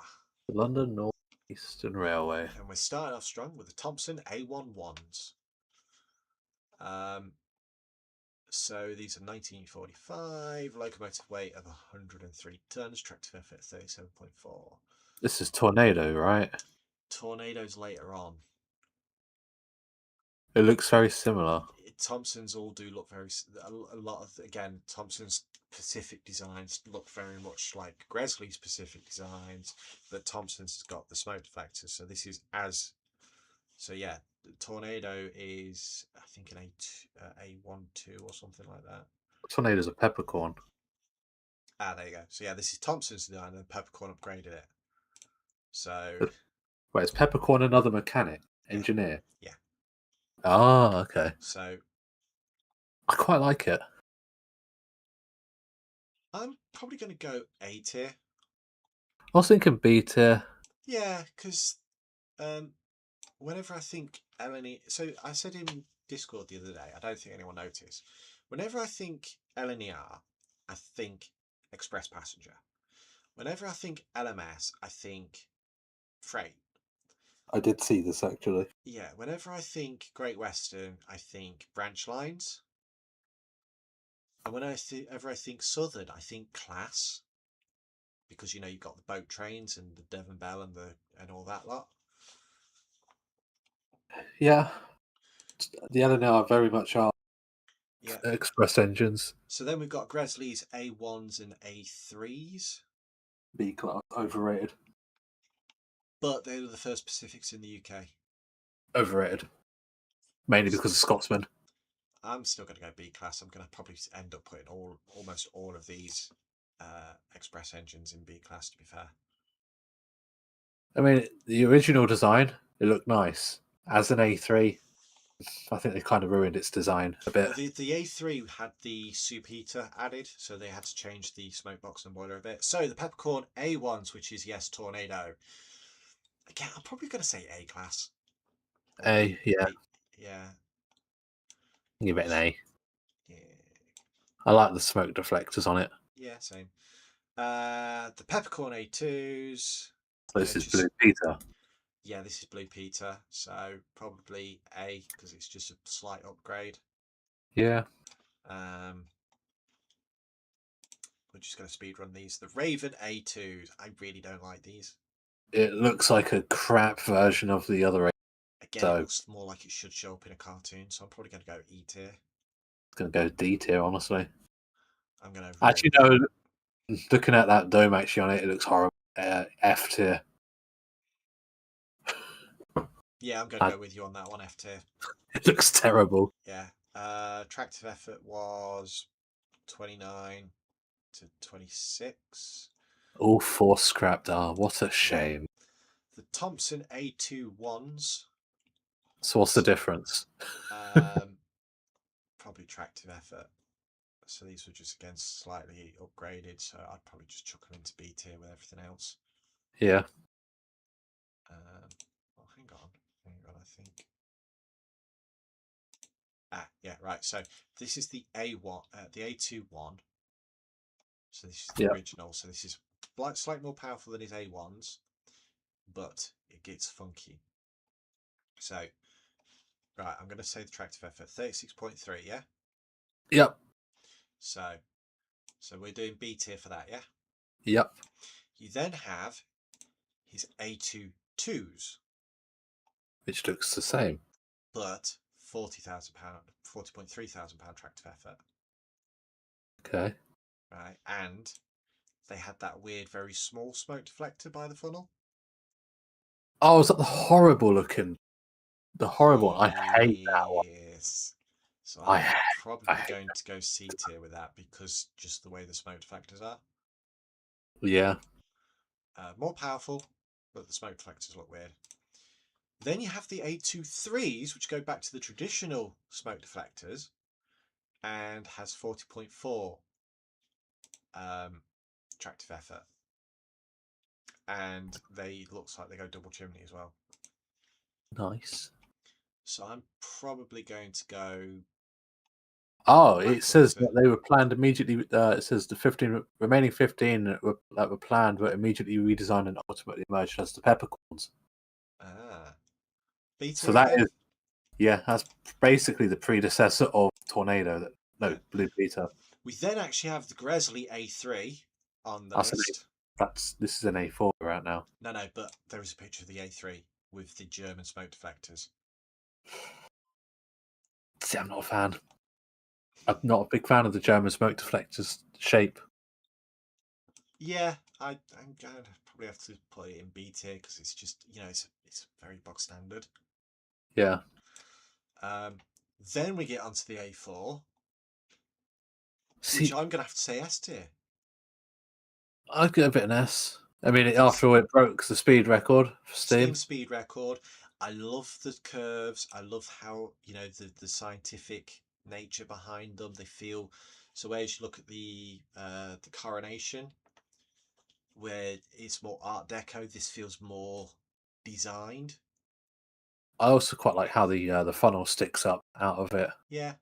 The London North Eastern Railway. And we're starting off strong with the Thompson A11s. So these are 1945, locomotive weight of 103 tons, tractive effort 37.4. This is Tornado, right? Tornadoes later on. It looks very similar. Thompson's all do look very. A lot of again, Thompson's Pacific designs look very much like Gresley's Pacific designs, but Thompson's has got the smoke deflectors. So this is as. So yeah, the Tornado is I think an A12 or something like that. Tornado's a peppercorn. Ah, there you go. So yeah, this is Thompson's design, and Peppercorn upgraded it. So wait, is Peppercorn another mechanic engineer? Yeah. Ah, okay. So I quite like it. I'm probably going to go A tier. I was thinking B tier. Yeah, because whenever I think LNE, so I said in Discord the other day, I don't think anyone noticed. Whenever I think LNER, I think express passenger. Whenever I think LMS, I think freight. I did see this actually. Yeah, whenever I think Great Western, I think branch lines. And whenever I think Southern, I think class. Because you've got the boat trains and the Devon Bell and all that lot. Yeah. The LNL are very much are Yeah. express engines. So then we've got Gresley's A1s and A3s. B class, overrated. But they were the first Pacifics in the UK. Overrated. Mainly because of Scotsman. I'm still going to go B class. I'm going to probably end up putting almost all of these express engines in B class, to be fair. I mean, the original design, it looked nice. As an A3, I think they kind of ruined its design a bit. Well, the A3 had the soup heater added, so they had to change the smoke box and boiler a bit. So the peppercorn A1s, which is yes, tornado. Again, I'm probably going to say A class or A, yeah, Yeah, give it an A. yeah, I like the smoke deflectors on it. yeah, same. The peppercorn A2s. So this is Blue Peter. Yeah, this is Blue Peter, so probably A because it's just a slight upgrade. Yeah. We're just going to speed run these. The Raven A2s. I really don't like these. It looks like a crap version of the other A. Again, So it looks more like it should show up in a cartoon, so I'm probably going to go E tier. it's going to go D tier, honestly. I'm going to Actually, no. Looking at that dome actually on it, it looks horrible. F tier. Yeah, I'm going to go with you on that one, F tier. It looks terrible. Yeah. Tractive effort was 29 to 26. All four scrapped. Ah, what a shame. The Thompson A2 ones. So what's the difference? Probably tractive effort. So these were just again slightly upgraded. So I'd probably just chuck them into B tier with everything else. Yeah. Well, hang on. I think. Yeah, right. So this is the A1, the A2 one. So this is the original. So this is slightly more powerful than his A1s, but it gets funky. So, right, I'm going to say the tractive effort 36.3. Yeah. Yep. So we're doing B tier for that. Yeah. Yep. You then have his A2 twos, which looks the same, but £40,000, £40,300 tractive effort. Okay. Right, and they had that weird, very small smoke deflector by the funnel. Oh, is that the horrible looking? The horrible one. I hate that one. Yes. So I I'm I probably hate going to go C tier with that because just the way the smoke deflectors are. Yeah. More powerful, but the smoke deflectors look weird. Then you have the A23s, which go back to the traditional smoke deflectors and has 40.4 tractive effort. And they looks like they go double chimney as well. Nice. So I'm probably going to go. Oh, it says that they were planned immediately. It says the remaining 15 that were planned were immediately redesigned and ultimately emerged as the peppercorns. B So tier that again? is, yeah, that's basically the predecessor of Tornado. Blue Peter. We then actually have the Gresley A3 on the That's list. this is an A4 right now. No, but there is a picture of the A3 with the German smoke deflectors. See, I'm not a fan. I'm not a big fan of the German smoke deflectors shape. Yeah, I'm going to probably have to put it in B tier because it's just, it's very bog standard. Yeah. Then we get onto the A4, See, which I'm going to have to say S tier. I'd give it an S. I mean, after all, it broke the speed record for Steam. Steam speed record. I love the curves. I love how, the scientific nature behind them. They feel so. As you look at the coronation, where it's more Art Deco, this feels more designed. I also quite like how the funnel sticks up out of it. Yeah,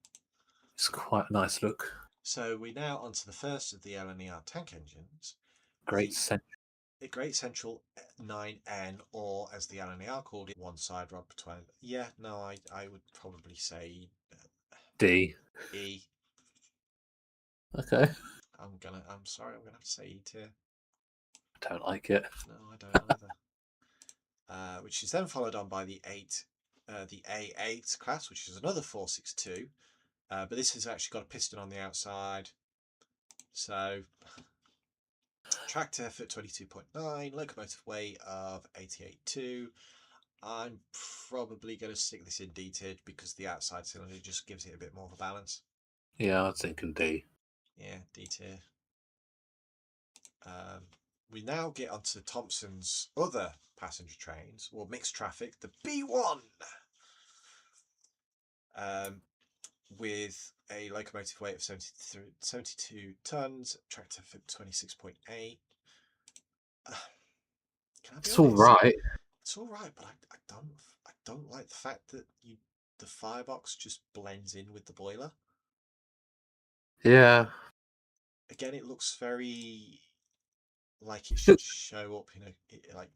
it's quite a nice look. So we're now onto the first of the LNER tank engines. Great Central 9N, or as the LNER called it, one side rod between. Yeah, no, I would probably say D. E. Okay. I'm sorry, I'm gonna have to say E tier. I don't like it. No, I don't either. Which is then followed on by the A8 class, which is another 462. But this has actually got a piston on the outside. So tractor effort 22.9, locomotive weight of 88.2. I'm probably going to stick this in D tier because the outside cylinder just gives it a bit more of a balance. Yeah, I was thinking D. Yeah, D tier. we now get onto Thompson's other passenger trains, or mixed traffic, the B1, um, with a locomotive weight of 72 tons, tractor for 26.8. Can I be It's all honest? right. It's all right, but I don't like the fact that the firebox just blends in with the boiler. Yeah, Again, it looks very like it should it, show up in like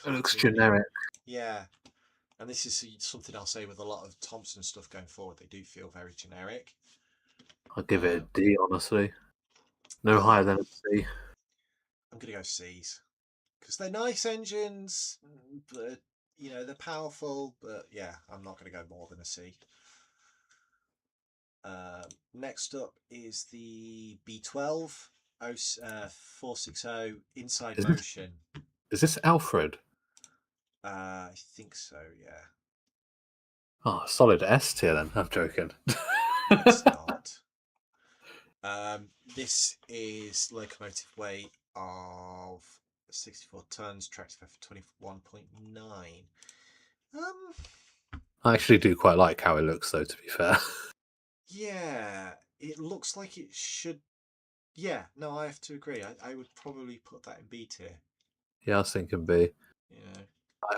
it looks cartoony. generic. Yeah, and this is something I'll say with a lot of Thompson stuff going forward. They do feel very generic. I'll give it a Um, D, honestly. No yeah, higher than a C. I'm gonna go C's because they're nice engines, but they're powerful. But yeah, I'm not gonna go more than a C. Next up is the B12 460 Inside Is this Motion. is this Alfred? I think so. Yeah. Oh, solid S tier then. I'm joking. No, it's not. This is locomotive weight of 64 tons, tractor for 21.9. Um, I actually do quite like how it looks, though. To be fair, yeah, it looks like it should. Yeah, no, I have to agree. I would probably put that in B tier. yeah, I was thinking B. You know,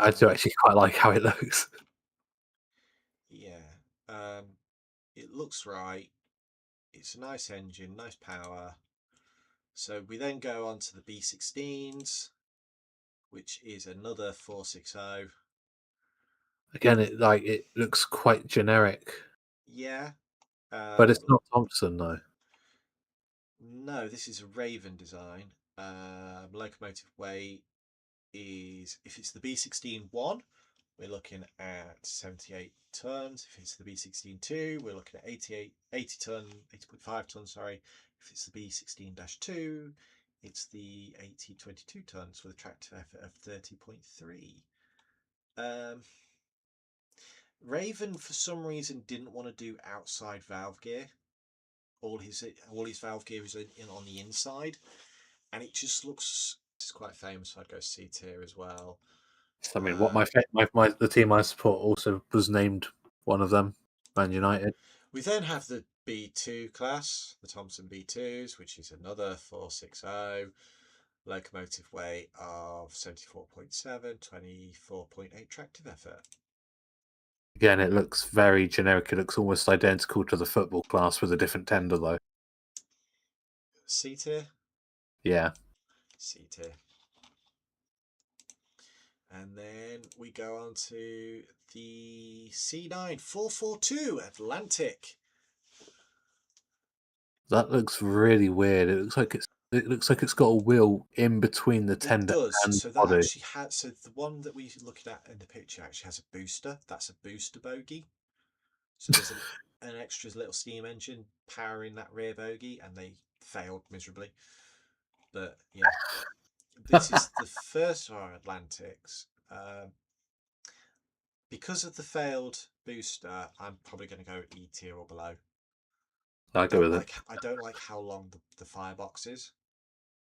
I do actually quite like how it looks. yeah. Um, it looks right. It's a nice engine, nice power. So we then go on to the B16s, which is another 460. Again, it looks quite generic, Yeah. but it's Um, not Thompson though. no, this is a Raven design. Locomotive weight is, if it's the B16-1, we're looking at 78 tons. If it's the B16-2, we're looking at 80 ton, 80.5 tons, sorry. If it's the B16-2, it's the 22 tons with a tractor effort of 30.3. Um, Raven, for some reason, didn't want to do outside valve gear. All his valve gear is on the inside, and it just looks. It's quite famous. So I'd go C tier as well. I mean, what Um, the team I support also was named one of them, Man yeah. United. We then have the B2 class, the Thompson B2s, which is another 460, locomotive weight of 74.7, 24.8 tractive effort. Again, it looks very generic. It looks almost identical to the football class with a different tender, though. C tier, Yeah, C tier. And then we go on to the C9 442 Atlantic. that looks really weird. It looks like it's got a wheel in between the It tender does. and So that body. actually has. So the one that we're looking at in the picture actually has a booster. That's a booster bogie. So there's an extra little steam engine powering that rear bogie, and they failed miserably. But yeah, this is the first of our Atlantics. Because of the failed booster, I'm probably going to go E tier or below. I'll go with it. I don't like how long the firebox is.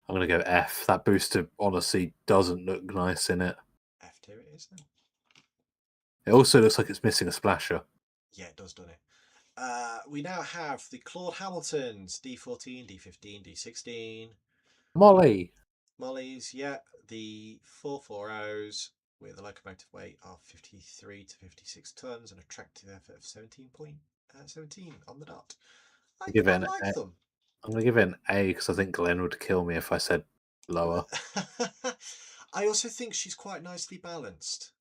I'm gonna go F. That booster honestly doesn't look nice in it. F tier it is then. It also looks like it's missing a splasher. Yeah, it does, doesn't it? We now have the Claude Hamiltons D14, D15, D16. Molly. Molly's, yeah, the 440s with a locomotive weight of 53 to 56 tons and a tractive effort of 17 on the dot. I I, give it I an like A. them. I'm gonna give it an A because I think Glenn would kill me if I said lower. I also think she's quite nicely balanced.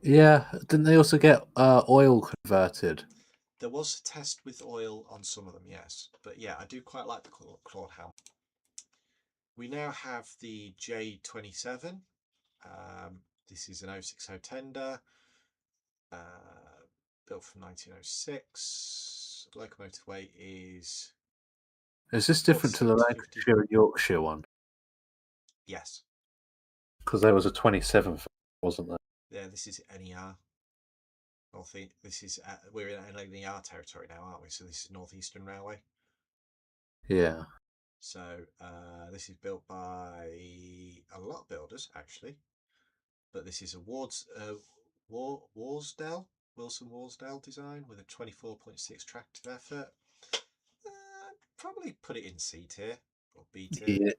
Yeah, didn't they also get oil converted? There was a test with oil on some of them, yes. But yeah, I do quite like the Claude Ham. We now have the J27. This is an 060 tender, built from 1906. Locomotive weight is Is this different to 47 the to 50. Lancashire and Yorkshire one? Yes. Because there was a 27th, wasn't there? Yeah, this is NER. This is we're in NER territory now, aren't we? So this is Northeastern Railway. Yeah. So this is built by a lot of builders actually, but this is a Warsdale, Wilson Warsdale design with a 24.6 tractive effort. Probably put it in C tier or B tier.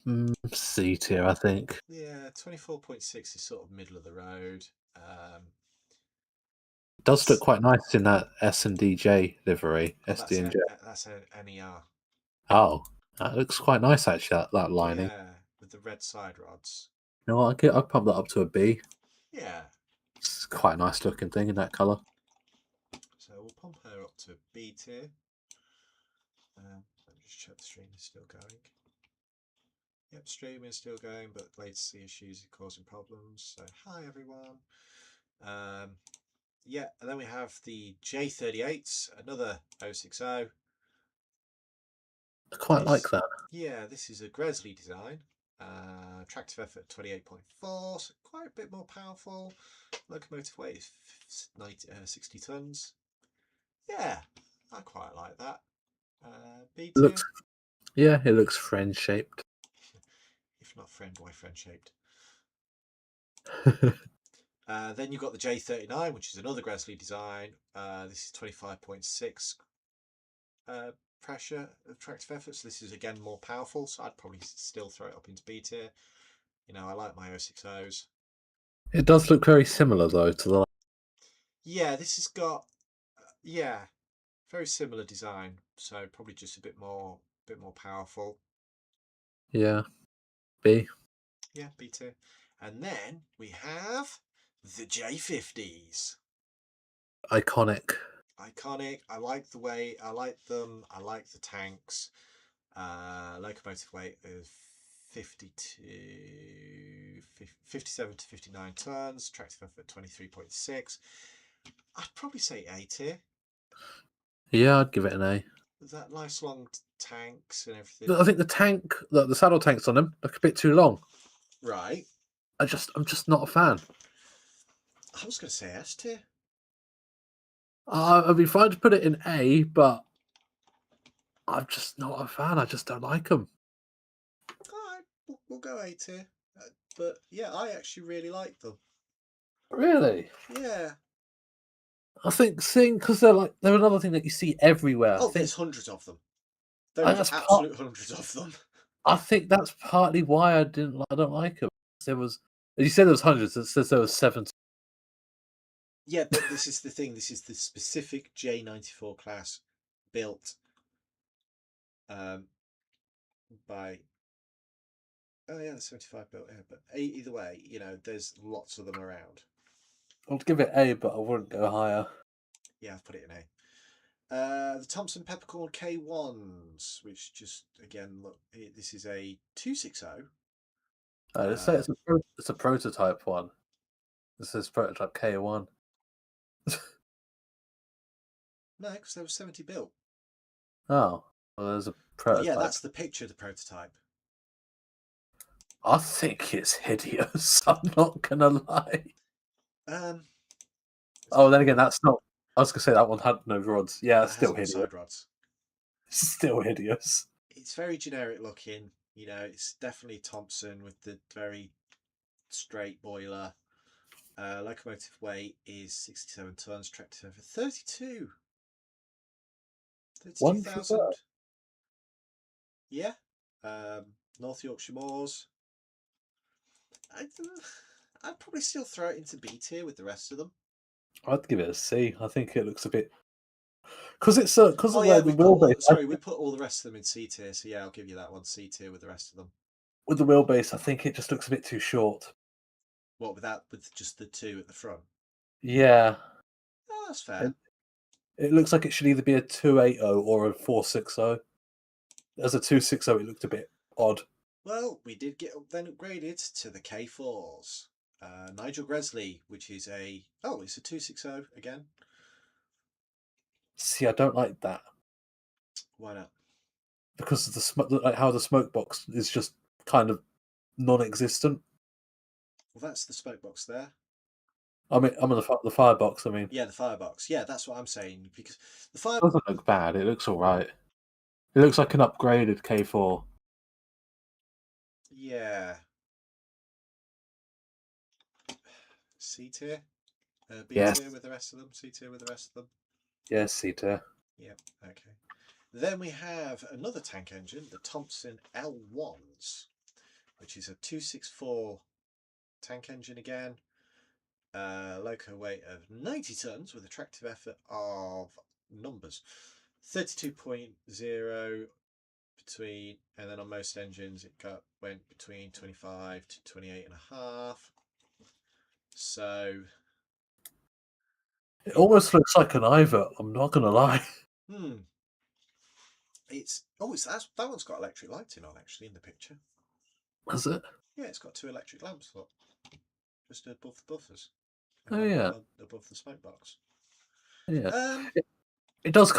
Yeah. C tier, I think. Yeah, 24.6 is sort of middle of the road. It does look quite nice in that S&DJ livery. Oh, that's SD&J. that's an NER. Oh, that looks quite nice actually. That lining. Yeah, with the red side rods. You know what? I'll pump that up to a B. Yeah, It's quite a nice looking thing in that colour. so we'll pump her up to B tier. Let me just check the stream is still going. Yep, stream is still going, but latency issues are causing problems. So hi everyone. Yeah, and then we have the J38s, another 060. I quite like that. Yeah, this is a Gresley design. Tractive effort 28.4, so quite a bit more powerful. Locomotive weight is 60 tons. Yeah, I quite like that. B It tier, it looks friend shaped. if not friend, why friend shaped? Then you've got the J39, which is another Gresley design. This is 25.6 pressure of tractive effort, so this is again more powerful, so I'd probably still throw it up into B tier. You know, I like my 060s. It does look very similar though to the. Yeah, this has got yeah, very similar design, so probably just a bit more powerful. Yeah, B. Yeah, B tier. And then we have the J50s. Iconic. Iconic. I like the way I like them. I like the tanks. Locomotive weight of 57 to 59 tons. Tractive effort 23.6. I'd probably say A tier. Yeah, I'd give it an A. With that nice long tanks and everything. I think the saddle tanks on them look a bit too long. Right. I'm just not a fan. I was going to say S tier. I'd be fine to put it in A, but I'm just not a fan. I just don't like them. All right, we'll go A tier. But yeah, I actually really like them. Really? Yeah. I think because they're another thing that you see everywhere. Oh, there's hundreds of them. There And is that's absolute hundreds of them. I think that's partly why I don't like them. There was, as you said, there was hundreds. It says there was 70. Yeah, but this is the thing. This is the specific J94 class built by. Oh yeah, the 75 built here. But either way, you know, there's lots of them around. I'd give it A, but I wouldn't go higher. Yeah, I've put it in A. The Thompson Peppercorn K1s, which just again look, this is a 260. Let's say it's a prototype one. This is prototype K1. No, because there was 70 built. Oh, well, there's a Oh prototype. yeah, that's the picture of the prototype. I think it's hideous. I'm not gonna lie. Oh, then again, that's not. I was gonna say that one had no rods. Yeah, That it's has still no hideous. side rods. Still hideous. It's very generic looking. You know, it's definitely Thompson with the very straight boiler. Locomotive weight is 67 tons. Tractor for 32. One for 32,000. Yeah. North Yorkshire Moors. I'd probably still throw it into B tier with the rest of them. I'd give it a C. I think it looks a bit because it's because Oh of yeah, the wheelbase. we put all the rest of them in C tier. So yeah, I'll give you that one, C tier with the rest of them. With the wheelbase, I think it just looks a bit too short. What with just the two at the front? Yeah, Oh, that's fair. it looks like it should either be a 280 or a 460. As a 260, it looked a bit odd. Well, we did get then upgraded to the K4s. Nigel Gresley, which is it's a 260 again. See, I don't like that Why not? because of the smoke, like how the smoke box is just kind of non-existent. Well, that's the smoke box there. I'm in the firebox. I mean, Yeah, the firebox. Yeah, that's what I'm saying because the it fire. doesn't look bad. It looks all right. It looks like an upgraded K4. Yeah. C tier? B Yes. tier with the rest of them? C tier with the rest of them? Yes, C-tier. Yep, okay. Then we have another tank engine, the Thompson L1s, which is a 264 tank engine again. Loco weight of 90 tons with a tractive effort of numbers 32.0 between, and then on most engines it went between 25 to 28 and a half. So It almost looks like an Iver, I'm not going to lie. it's that one's got electric lighting on actually in the picture. Is it? Yeah, it's got 2 electric lamps, look, just above the buffers and Oh, one yeah. above the smoke box. Yeah. It does